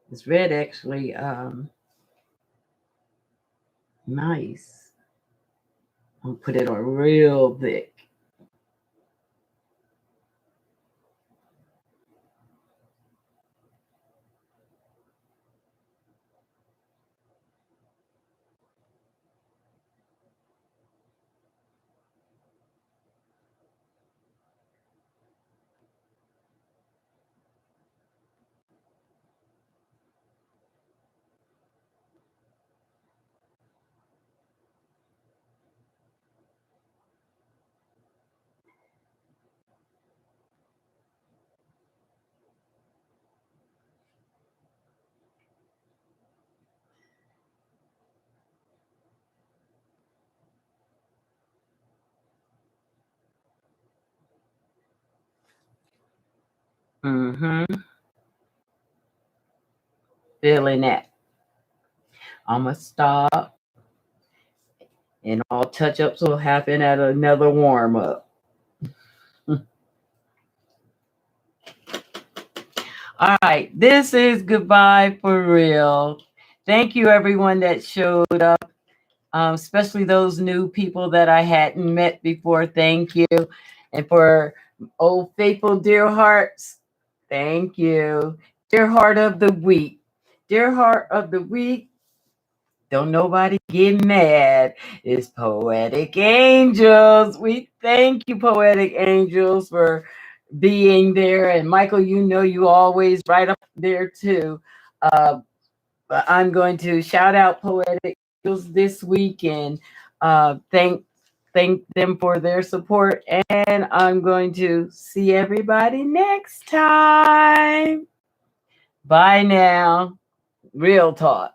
This red actually nice. I'll put it on real thick. Mm-hmm. Feeling that. I'm gonna stop, and all touch-ups will happen at another warm-up. All right, this is goodbye for real. Thank you, everyone that showed up, especially those new people that I hadn't met before. Thank you. And for old faithful dear hearts, thank you. Dear heart of the week. Dear heart of the week. Don't nobody get mad. It's Poetic Angels. We thank you, Poetic Angels, for being there. And Michael, you know, you always right up there too. But I'm going to shout out Poetic Angels this week and thank them for their support. And I'm going to see everybody next time. Bye now. Real talk.